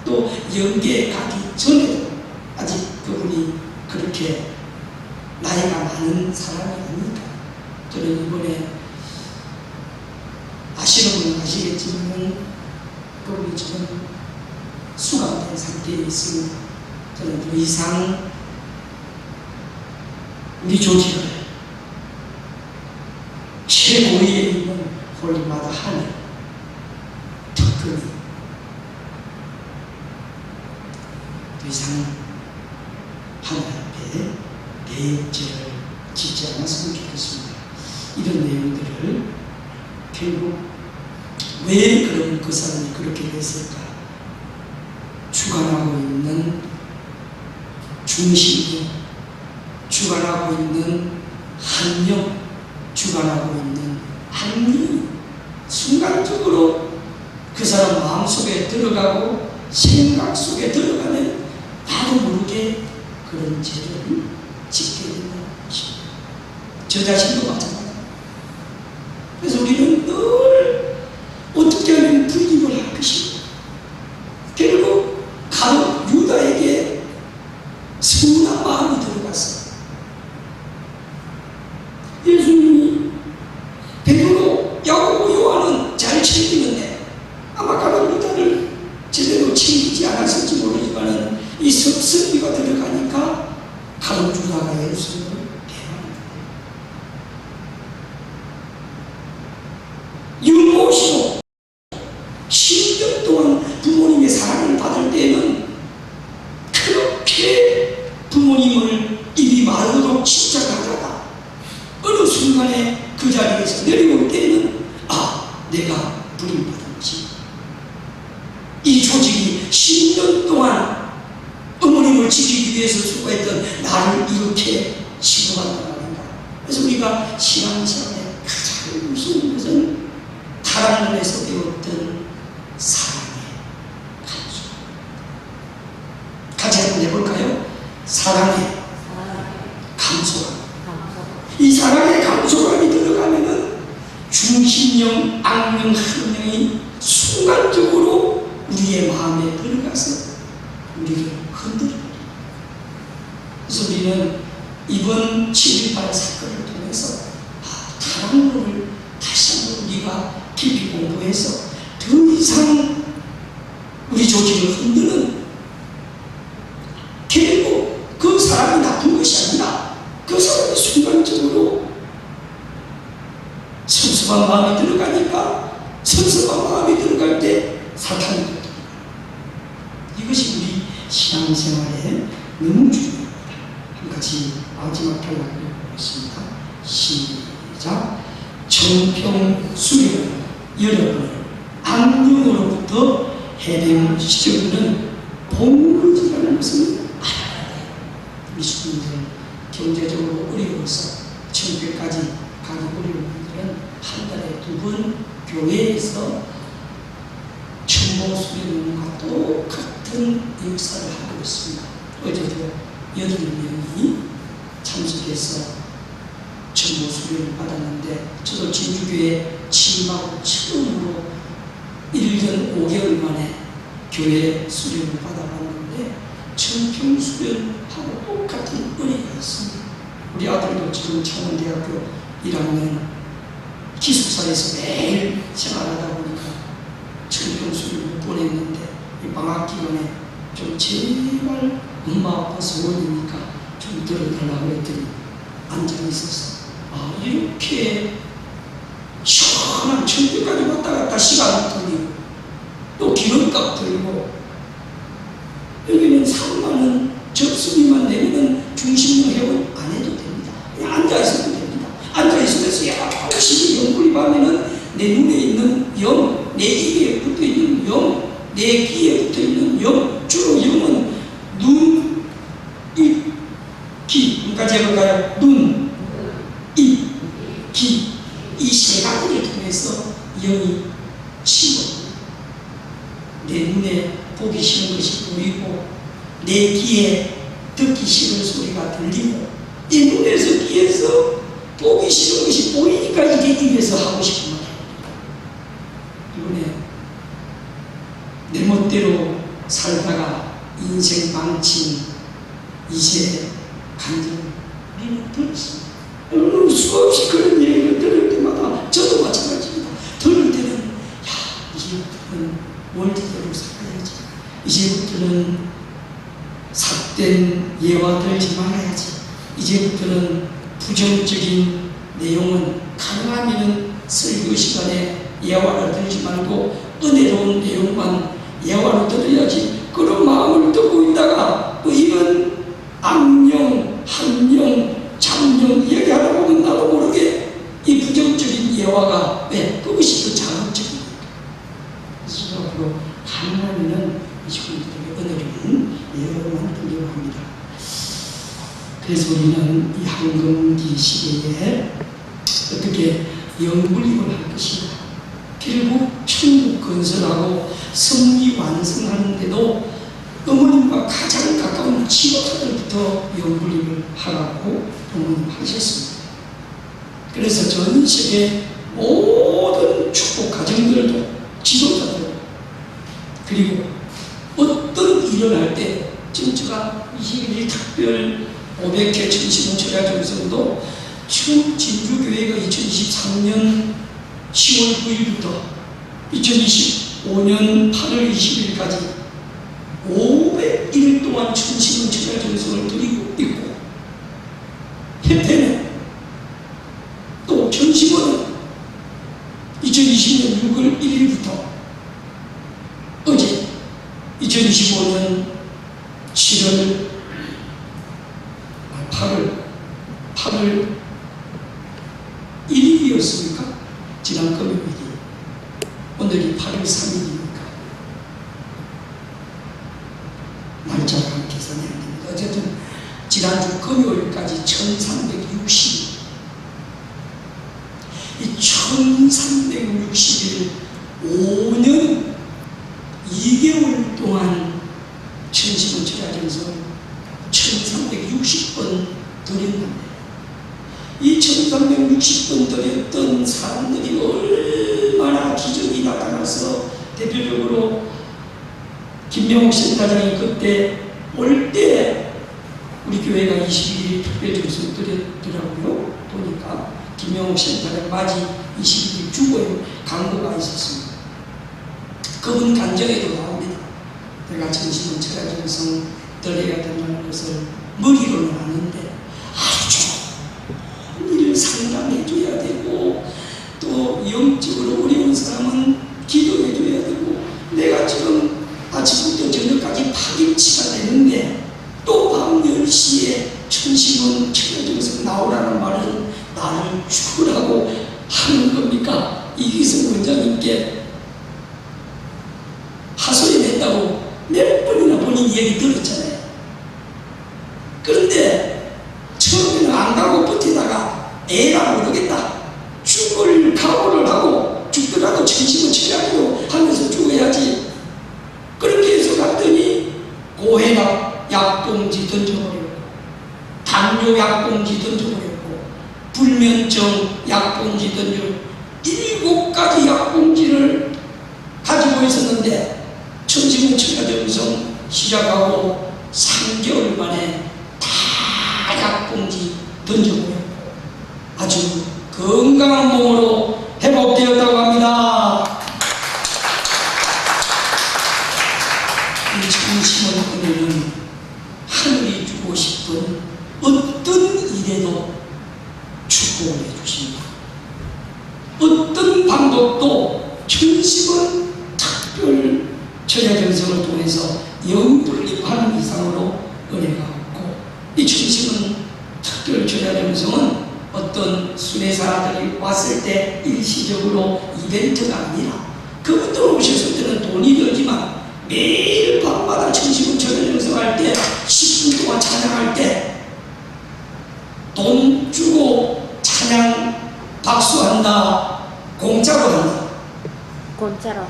또 연계에 가기 전에도 아직 그분이 그렇게 나이가 많은 사람이 아닙니다. 저는 이번에 아시는 분은 아시겠지만 그분이 지금 수감된 상태에 있습니다. 저는 더 이상 우리 조직을 최고위에 있는 홀마다 하는 특권이 더 이상 하늘 앞에 대죄를 짓지 않았으면 좋겠습니다. 이런 내용들을 결국 왜 그런 그 사람이 그렇게 됐을까? 주관하고 있는 중심이, 주관하고 있는 한명, 주관하고 있는 악령이 순간적으로 그 사람 마음속에 들어가고 생각 속에 들어가면 나도 모르게 그런 죄를 짓게 된다는 것입니다. 저 자신도 마찬가지입니다. 그래서 우리는 늘 어떻게 하면 불입을 할 것인가. 결국 가룟 유다에게 순한 마음이 들어갔어요. 예수님이 베드로, 야고보, 요한은 잘 챙기는데 아마 가룟 유다를 제대로 챙기지 않았을지 모르지만 이 섭섭이가 들어가니까 가룟 유다가 예수님을 대항합니다. 윤모시도 10년 동안 부모님의 사랑을 받을 때는 그렇게 부모님을 입이 마르도록 진짜 강하다. 어느 순간에 그 자리에서 내려올 때는 내가 부림받은 것이 이 조직이 10년 동안 어머님을 지키기 위해서 수고했던 나를 이렇게 시도한단 말인가. 그래서 우리가 신앙생활에 가장 무서운 것은 타락문에서 배웠던 사랑의 감소. 같이 한번 해볼까요? 사랑의 감소감. 이 사랑의 감소감이 들어가면은 중심형, 악령 한 명이 순간적으로 우리의 마음에 들어가서 우리를 흔들어버려요. 그래서 우리는 이번 7.18 사건을 통해서 타락론을 다시 한번 우리가 깊이 공부해서 더 이상 우리 조직을 흔드는, 결국 그 사람이 나쁜 것이 아니라 그 사람이 순간적으로 섭섭한 마음이 들어가니까 섭섭한 마음이 들어갈 때 사탄이 들어갑니다. 이것이 우리 신앙생활에 너무 중요합니다. 같이 마지막 단락을 보겠습니다. 시작. 정평수련 여러분을 악령으로부터 해방시켜주는 봉급이라는 것을 알아야 돼요. 우리 주민들 경제적으로 어려워서 청교까지 가기 어려운 분들은 한 달에 2번 교회에서 천보수련과 똑같은 역사를 하고 있습니다. 어제도 8명이 참석해서 천보수련을 받았는데, 저도 진주교회 취임하고 처음으로 1년 5개월 만에 교회 수련을 받아봤는데 청평수련하고 똑같은 은혜가 있습니다. 우리 아들도 지금 창원대학교 1학년 기숙사에서 매일 생활하다 보니까 청평수련을 보냈는데 이 방학 기간에 좀 제발 엄마 아빠 소원이니까 좀 들어달라고 했더니 앉아 있어서 이렇게 시원한 청평까지 왔다 갔다 시간 돌리고 또 기름값 들고, 여기는 3만원 접수비만 내면 중심용 회원 안 해도 됩니다. 영불립하면은 내 눈에 있는 영, 내 입에 붙어 있는 영, 내 귀에 붙어 있는 영, 주로 영은 눈, 입, 귀. 그러니까 제가 눈, 입, 귀, 이 세 가지를 통해서 영이 치고 내 눈에 보기 싫은 것이 보이고 내 귀에 듣기 싫은 소리가 들리고 이 눈에서 귀에서 보기 싫은 것이 보이니까 이게 입에서 하고 싶은 말이에요. 이번에 내 멋대로 살다가 인생 망친 이제 간증 우리는 들었습니다. 수없이 그런 얘기를 들을 때마다 저도 마찬가지입니다. 들을 때는 야, 이제부터는 원리대로 살아야지. 이제부터는 삿된 예와 들지 말아야지. 이제부터는 부정적인 내용은 가능하면 설교 시간에 예화를 들지 말고 은혜로운 내용만 예화로 들어야지. 그런 마음을 듣고 있다가 이건 악령, 한령, 참령 얘기하다 보면 나도 모르게 이 부정적인 예화가 왜 그것이 더 자극적입니까? 그래서 앞으로 가능하면 이 친구들에게 은혜로운 예화로만 들려고 합니다. 그래서 우리는 이 황금기 시대에 어떻게 영불립을 할 것인가. 결국 천국 건설하고 성리 완성하는데도 어머님과 가장 가까운 지도자들부터 영불립을 하라고 어머님 하셨습니다. 그래서 전 세계 모든 축복 가정들도 지도자들 그리고 어떤 일을 할 때 진짜가 21일 특별 500회 천시문 철야정성도 지금 진주교회가 2023년 10월 9일부터 2025년 8월 20일까지 500일 동안 천시문 철야정성을 드리고 있고 해태는 또 천시문은 2020년 6월 1일부터 어제 2025년 7월 8월 1일이었습니까? 지난 금요일이. 오늘이 8월 3일이니까. 날짜가 계산이 안 됩니다. 어쨌든 지난주 금요일까지 1360일. 이 1360일 5년 2개월 동안 천시문 철야정성 1360번 드렸는데 이 1360번 드렸던 사람들이 얼마나 기적이 나타나서 대표적으로 김명옥 센터장이 그때 올 때 우리 교회가 21일 특별정성 드렸더라고요. 보니까 김명옥 센터장 맞이 21일 주보에 광고가 있었습니다. 그분 간정에도 나옵니다. 내가 천시문 철야정성 드려야 된다는 것을 머리로는 아는데 아주 일을 상담해줘야 되고 또 영적으로 어려운 사람은 기도해줘야 되고 내가 지금 아침부터 저녁까지 파김치가 되는데 또 밤 10시에 천시문 철야정성 나오라는 말은 나를 죽으라고 하는 겁니까? 이기성 원장님께 하소연 했다고 몇 번이나 본인 얘기 들었잖아요. 그런데 처음에는 안 가고 버티다가 에라 모르겠다. 죽을 각오를 하고 죽더라도 천시문 철야기도 하면서 죽어야지. 그렇게 해서 갔더니 고혈압 약봉지 던져버렸고 당뇨 약봉지 던져버렸고 불면증 약봉지 던져버렸고 7가지 약봉지를 가지고 있었는데 천시문 철야정성 시작하고 3개월 만에 다 약봉지 던져버렸고 아주 건강한 몸으로 회복되었다고 합니다. 이 천시문 은혜는 하늘이 주고 싶은 어떤 일에도 축복을 해주십니다. 어떤 방법도 천시문 특별 철야정성을 통해서 영불립하는 이상으로 은혜가 없고 이 천시문 특별 철야정성은 어떤 순회사들이 왔을 때 일시적으로 이벤트가 아니라 그분들 오셨을 때는 돈이 들지만 매일 밤마다 천시군 천연 영성할 때 10분 동안 찬양할 때 돈 주고 찬양 박수한다, 공짜로 한다.
공짜로.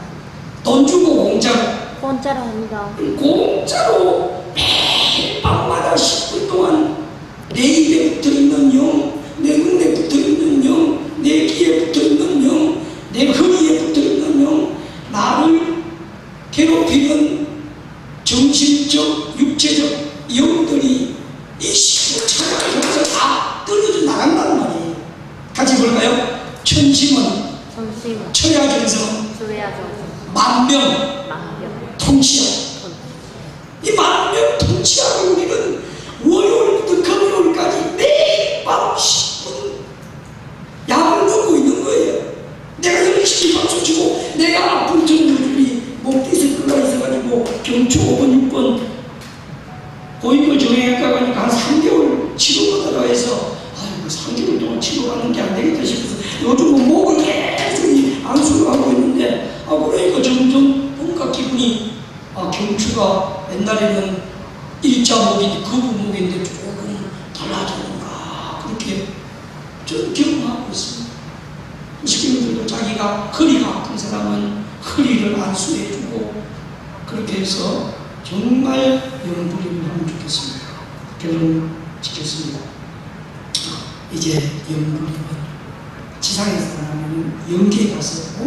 돈 주고 공짜로.
공짜로 합니다.
공짜로 매일 밤마다 10분 동안 내 입에 붙어있는 영, 내 눈에 붙어있는 영, 내 귀에 붙어있는 영, 내 허리에 붙어있는 영, 나를 괴롭히는 정신적, 육체적 영들이 이 10분 찬양을 통해서 다 떨어져 나간다는 말이에요. 같이 볼까요? 천심은,
성심은
천야전성은
수야죠.
만명
만병.
통치하고, 이 만명 통치하고 우리는 월요일부터 금요일까지 매일 밤 10분 약을 먹고 있는 거예요. 내가 열심히 박수 치고 내가 아픈 전주들이 목 디스크가 있어가지고 경추 5번 6번 고위고 정형외과 가니까 한 3개월 치료받으라 해서 아이고 3개월 동안 치료받는 게 안 되겠다 싶어서 요즘은 목을 계속 안수를 하고 있는데 그러니까 점점 뭔가 기분이 경추가 옛날에는 일자목인데 거부목인데 조금 달라졌는가 그렇게 좀 경험하고 있습니다. 식구들도 자기가 허리가 아픈 사람은 허리를 안수해주고 그렇게 해서 정말 영부림을 하면 좋겠습니다. 결론 짓겠습니다. 이제 영부림은 지상에서 하면 영계에 가서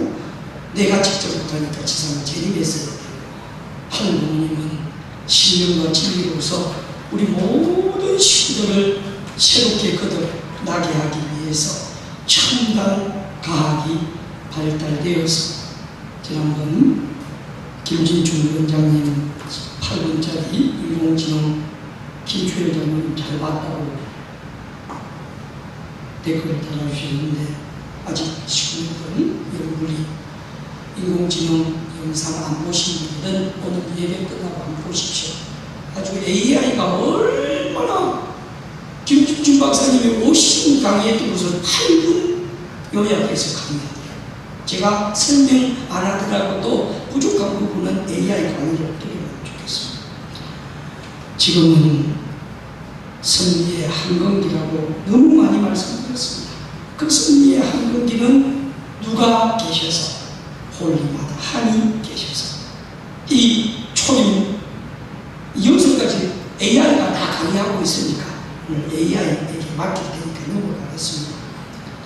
내가 직접 못하니까 지상을 재림했어요. 하느님은 신령과 진리로서 우리 모든 식구들을 새롭게 거듭나게 하기 위해서 첨단 과학이 발달되어서 지난번 김진중 원장님 8번짜리 인공지능 김추열장님 잘 봤다고 댓글을 달아주셨는데 아직 식구들은 여러분이 인공지능 영상 안 보신 분들은 오늘 예배 끝나고 한번 보십시오. 아주 AI가 얼마나 김준준 박사님의 50분 강의에 들어서 8분 요약해서 강의합니다. 제가 설명 안 하더라도 부족한 부분은 AI 강의를 드리면 좋겠습니다. 지금은 선미의 한건기라고 너무 많이 말씀드렸습니다. 그 선미의 한건기는 누가 계셔서 홀리마다 한이 계셔서 이 초임 6가지 AI가 다 강의하고 있으니까 오늘 AI에게 맡길 테니까 넘어가겠습니다.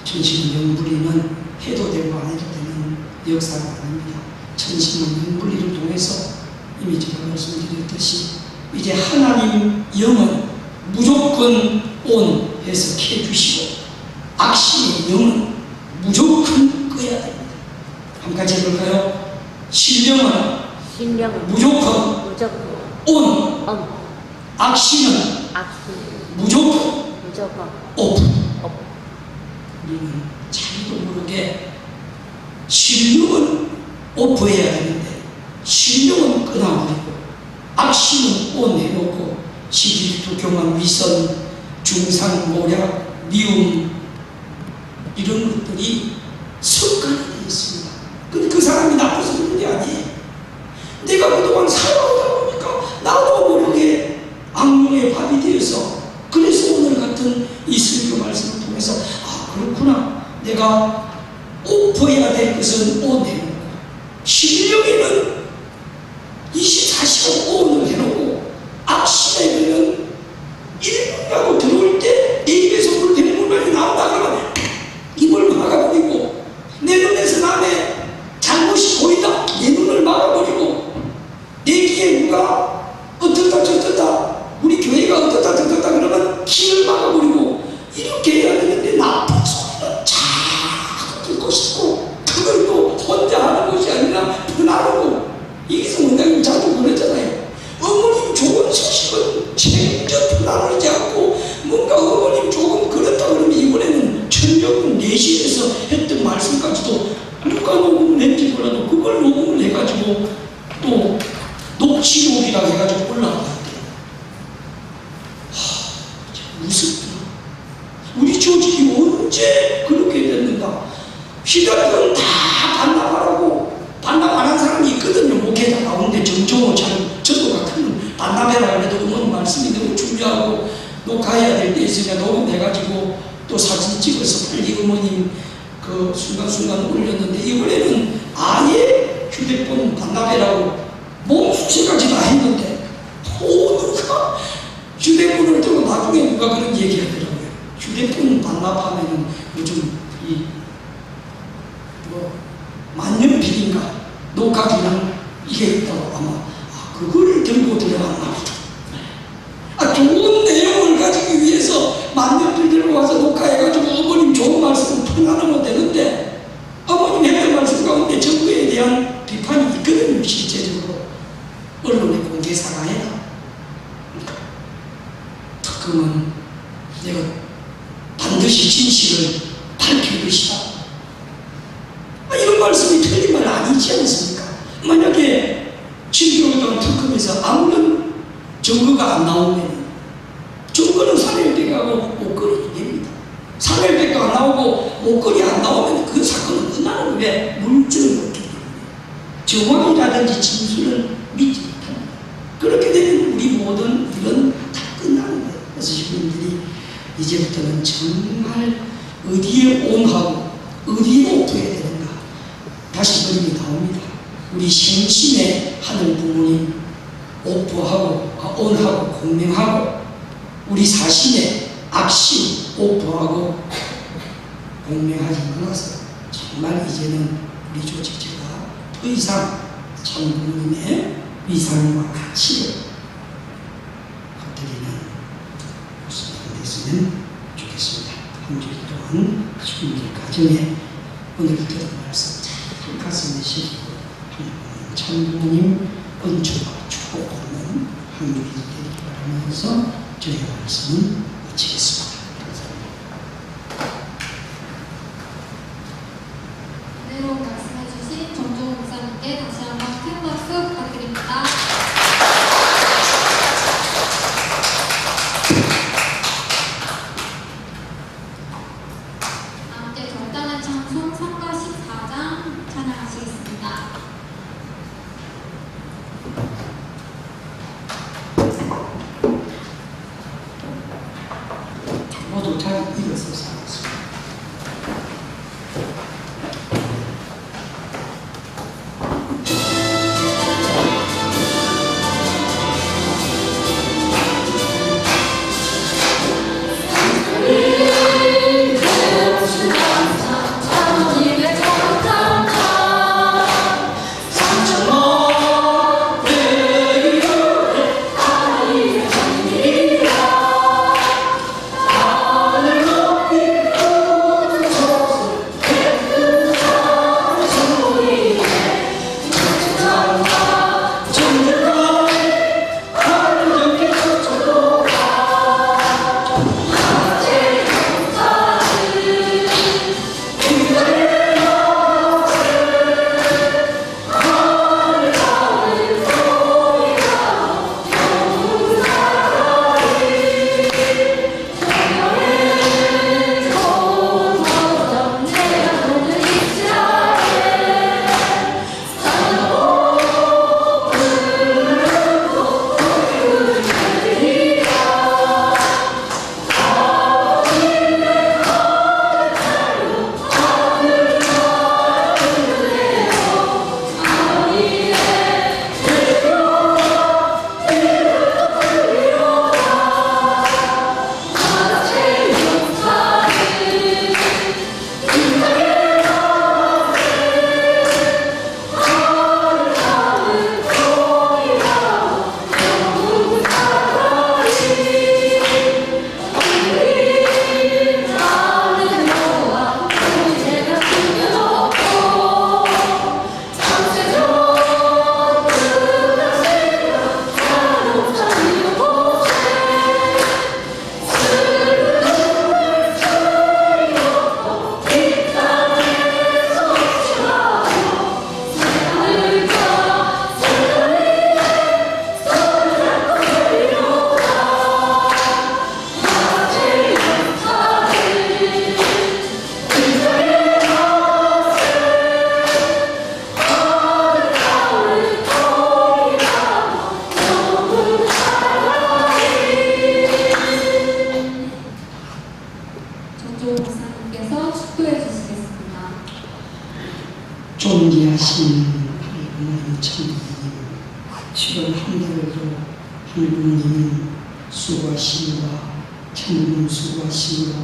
천심은 영불리는 해도 되고 안 해도 되는 역사가 아닙니다. 천심은 영불리를 통해서 이미 제가 말씀드렸듯이 이제 하나님 영은 무조건 온 해석해 주시고 악신의 영은 무조건 꺼야 됩니다. 한 가지 해볼까요? 신령은 무조건 온, 악신은 무조건 오픈. 우리는 자기도 모르게 신령은 오프해야 되는데 신령은 끊어버리고 악신은 온 해놓고 시질투 교만 위선 중상 모략 미움 이런 것들이 습관이 되어 있습니다. 근데 그 사람이 나빠서 그런 게 아니에요. 내가 그동안 살아오다 보니까 나도 모르게 악몽의 밥이 되어서 그래서 오늘 같은 이 설교 말씀을 통해서 그렇구나. 내가 오퍼해야 될 것은 온 해놓고 신령에는 24시간 온을 해놓고 악신에게는 1분이라고 들어올 때 내 입에서 물 100물만이 나온다 그러면 입을 막아버리고 내 눈에서 남의 잘못이 보인다 내 눈을 막아버리고 내 귀에 누가 어떻다 저떻다 우리 교회가 어떻다 저떻다 그러면 귀를 막아버리고 이렇게 해야 되는데 나쁜 소리는 잘 듣고 싶고 그걸 또 혼자 하는 것이 아니라 편하고 이기성 원장님 자주 그랬잖아요. 어머님 좋은 소식은 챙겨 편안하지 않고 뭔가 어머님 조금 그렇다 그러면 이번에는 천정문 내실에서 했던 말씀까지도 누가 녹음을 했지 몰라도 그걸 녹음을 해가지고 또 녹취록이라고 해가지고 올라가야 돼요. 무섭다. 우리 조직이 언제 그렇게 됐는가? 시대는 다 반납하라고 반납 안 한 사람이 있거든요. 목회자 가운데 정정호처럼 저도 가끔 반납해라 그래도 어머니 말씀이 너무 중요하고 녹화해야 될 때 있으니까 녹음해가지고 또 사진 찍어서 빨리 어머님 그 순간순간 올렸는데 이번에는 아예 휴대폰 반납해라고 몸수치까지 다 했는데 누가 휴대폰을 들고 나중에 누가 그런 얘기 하더라고요. 휴대폰 반납하면은 요즘 만년필인가 녹화 기능 이게 있다고 아마 그걸 들고 들어갔나 보다. 좋은 내용을 가지기 위해서 만년필 들고 와서 녹화해가지고 어머님 좋은 말씀 표현하면 되는데 어머님 했던 말씀 가운데 정부에 대한 비판이 있거든요. 실제적으로 언론에 공개 사과해라. 특검은 내가 반드시 진실을 밝힐 것이다. 이런 말씀이 틀린 말 아니지 않습니까? 만약에 7개월 동안 특검에서 아무런 증거가 안 나오면 증거는 사례일대가고 목걸이 됩니다. 사례일대가 안 나오고 목걸이 안 나오면 그 사건은 끝나는 왜 물증이 없기 때문에 정황이라든지 진술을 믿지 못합니다. 그렇게 되면 우리 모든 일은 다 끝나는 거예요. 그래서 시민들이 이제부터는 정말 어디에 온하고 어디에 오토해야 되는가 다시 그림이 나옵니다. 우리 생신의 하늘 부모님 오포하고 온하고 공명하고 우리 사신의 악신 오포하고 공명하지 않아서 정말 이제는 우리 조직체가 더 이상 참 부모님의 위상과 가치를 겉들이는 모습이 됐으면 좋겠습니다. 한 주일 동안 주님들 가정에 오늘 들은 말씀 잘 가슴에 새기고 참 부모님 은총과 축복받는 한 주일 되기를 바라면서 저희 말씀은 마치겠습니다.
은혜로운 말씀해주신 정종호 목사님께 다시 한번 큰 박수 부탁드립니다. 함께 결단의 찬송 3가 14장 찬양하시겠습니다.
모두 잘 읽어서 살았습니다.
상처
장로님께서 축도해 주시겠습니다.
존귀하신 하늘부모님 천부모님, 7월 한 달에도 하늘부모님은 수고하심과 천부모님 수고하심과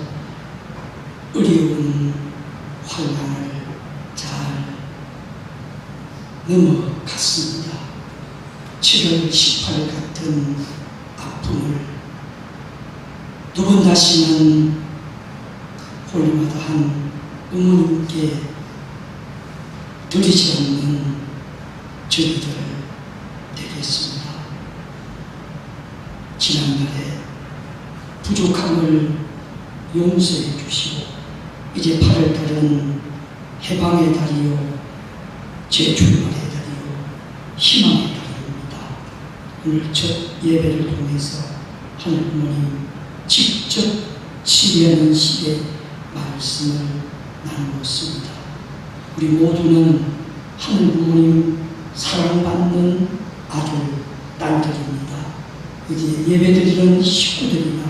어려운 환난을 잘 넘어갔습니다. 7월 18일 같은 아픔을 두 번 다시는 홀마다한 어머님께 드리지 않는 저희들 되겠습니다. 지난날에 부족함을 용서해 주시고 이제 8월달은 해방의 달이요 재출발의 달이요 희망의 달입니다. 오늘 첫 예배를 통해서 하늘 부모님 직접 치유하는 시의 말씀을 나누었습니다. 우리 모두는 하늘 부모님 사랑받는 아들, 딸들입니다. 이제 예배드리는 식구들이나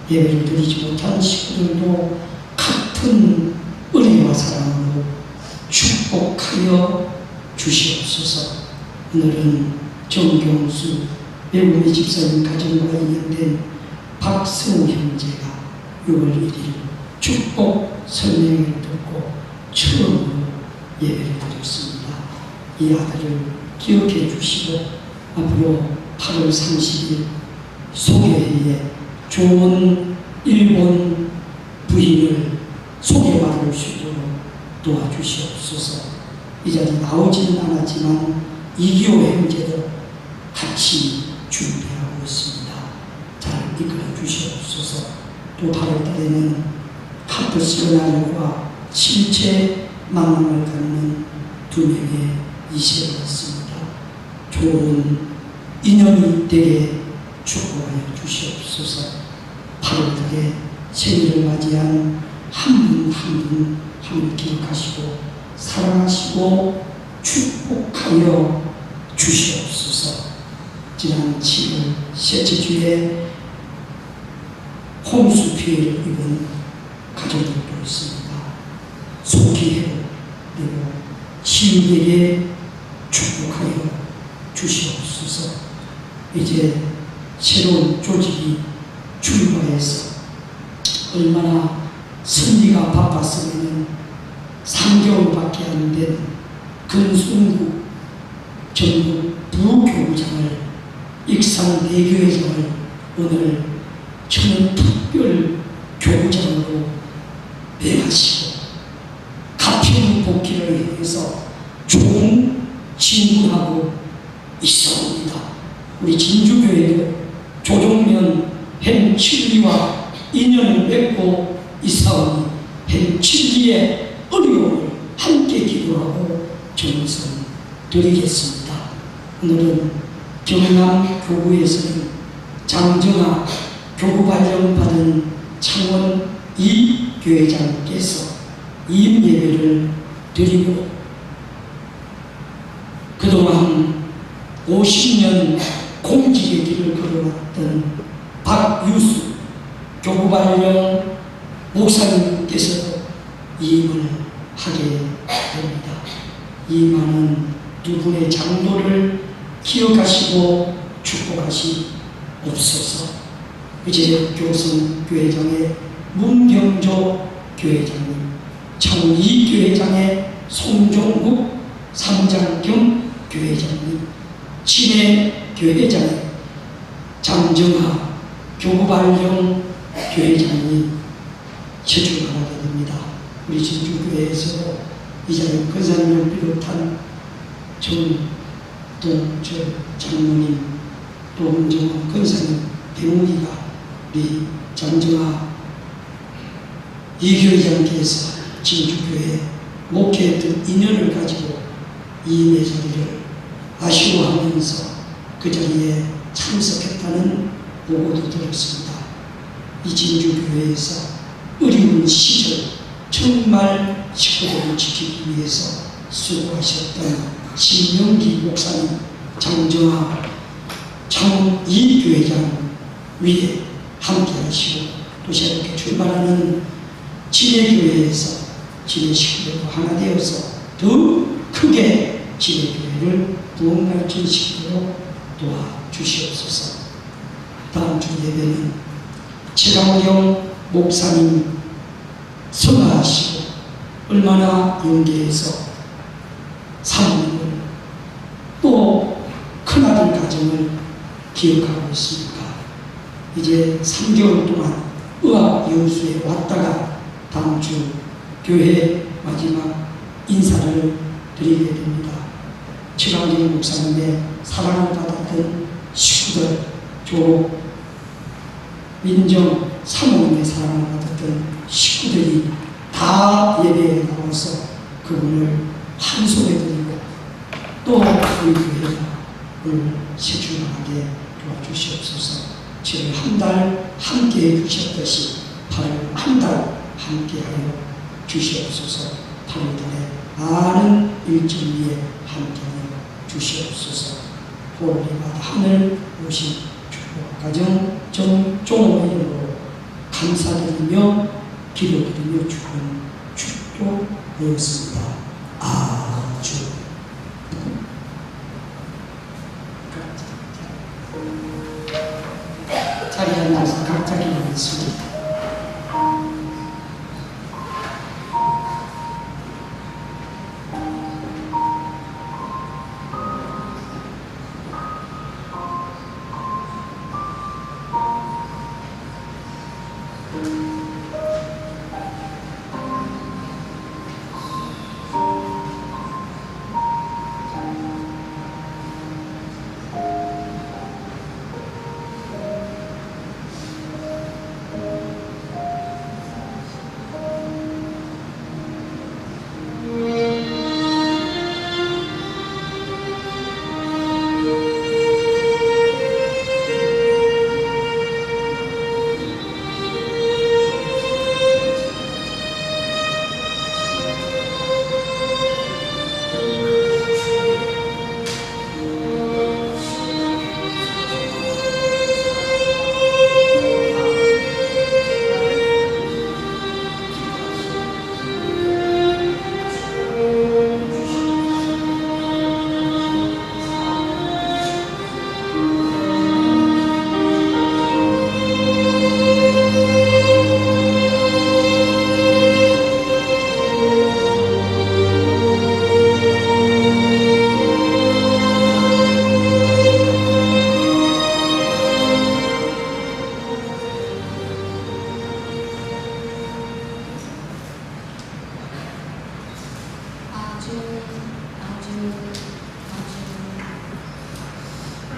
예배를 드리지 못한 식구들도 같은 은혜와 사랑으로 축복하여 주시옵소서. 오늘은 정경수 외국인 집사님 가정과 인연된 박성우 형제가 6월 1일 축복 설명을 듣고 처음으로 예배를 드렸습니다. 이 아들을 기억해 주시고 앞으로 8월 30일 소개회에 좋은 일본 부인을 소개받을 수 있도록 도와주시옵소서. 이 자리에 나오지는 않았지만 이기호 형제도 같이 준비하고 있습니다. 잘 이끌어 주시옵소서. 또 8월 달에는 카프스나들과 실제 만남을 갖는 두 명의 이세가 있습니다. 좋은 인연이 되게 축복하여 주시옵소서. 8월 달에 생일을 맞이한 한 분 한 분 한 기억하시고 사랑하시고 축복하여 주시옵소서. 지난 7월 셋째 주에 홍수 피해를 입은 가족들도 있습니다. 속히 회복되고 시민에게 축복하여 주시옵소서. 이제 새로운 조직이 출발해서 얼마나 선비가 바빴으면 3개월밖에 안 된 근순구 전국 부교구장을 익산 대교회장을 오늘 저는 특별 교구장으로 매하시고 가평 복귀를 위해서 좋은 진군하고 있사옵니다. 우리 진주교회도 조종면 햄칠리와 인연을 맺고 있사오니 햄칠리의 어려움을 함께 기도하고 정성 드리겠습니다. 오늘은 경남 교구에서는 장정아 교구 발령받은 창원 이 교회장께서 이임 예배를 드리고 그동안 50년 공직의 길을 걸어왔던 박유수 교구 발령 목사님께서도 이임을 하게 됩니다. 이 많은 두 분의 장로를 기억하시고 축복하시옵소서. 이제 교성 교회장의 문경조 교회장님, 창이 교회장의 송종국 삼장경 교회장님, 친해 교회장의 장정하 교구발령 교회장님 제출하게 됩니다. 우리 진주교회에서 이 자리 권사님을 비롯한 정동철 장로님, 또 은정한 권사님, 배우기가 우리 장정하 이교회장께서 진주교회 목회했던 인연을 가지고 이임의 자리를 아쉬워하면서 그 자리에 참석했다는 보고도 들었습니다. 이 진주교회에서 어려운 시절 정말 식구들을 지키기 위해서 수고하셨던 신명기 목사님, 장정하 창원 이교회장 위에 함께 하시고 또 새롭게 출발하는 진해교회에서 진해 식구들과 하나 되어서 더 크게 진해교회를 부흥 발전시키도록 도와주시옵소서. 다음 주 예배는 최강경 목사님 선화하시고 얼마나 연계해서 사모님을 또 큰아들 가정을 기억하고 있습니까? 이제 3개월 동안 의학연수에 왔다가 다음 주 교회 마지막 인사를 드리게 됩니다. 최강경 목사님의 사랑을 받았던 식구들, 민정 사모님의 사랑을 받았던 식구들이 다 예배에 나와서 그분을 한손에 드리고 또 우리 교회가 오늘 세출하게 도와주시옵소서. 지금 한 달 함께 해주셨듯이 8월 한 달 함께하여 주시옵소서. 8월달에 많은 일정위에 함께하여 주시옵소서. 호리마다 하늘 오신 축복 가정 정종의 이름으로 감사드리며 기도드리며 축복하였습니다. 아주 자리에 앉아서 각자 기도하겠습니다.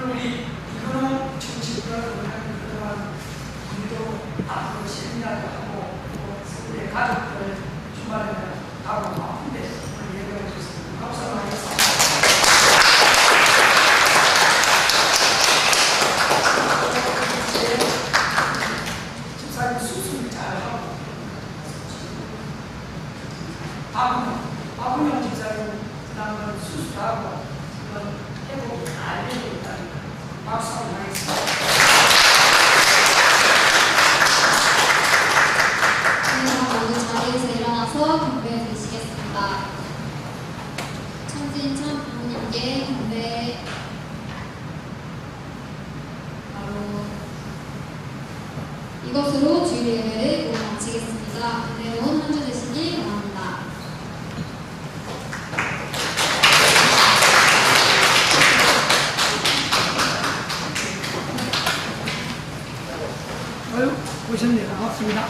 우리 이거는 정치가 그동안 우리도 앞으로 세미나도 하고 또 우리 가족들 주말에 하고 아픈데 오늘 예배해 주셨습니다. 박수 한번 하겠습니다. 집사님 수술 잘하고 아버님 집사님 그다음에 수술하고 회복이 잘 되고 있다니까 박수 한번 하겠습니다.
모두 자리에서 일어나서 경배 드리시겠습니다. 천진천 부모님께 경배. 바로 이것으로 주일 예배를 모두 마치겠습니다. 은혜로운 한 주 되시기 바랍니다.
오셨네요. 고맙습니다.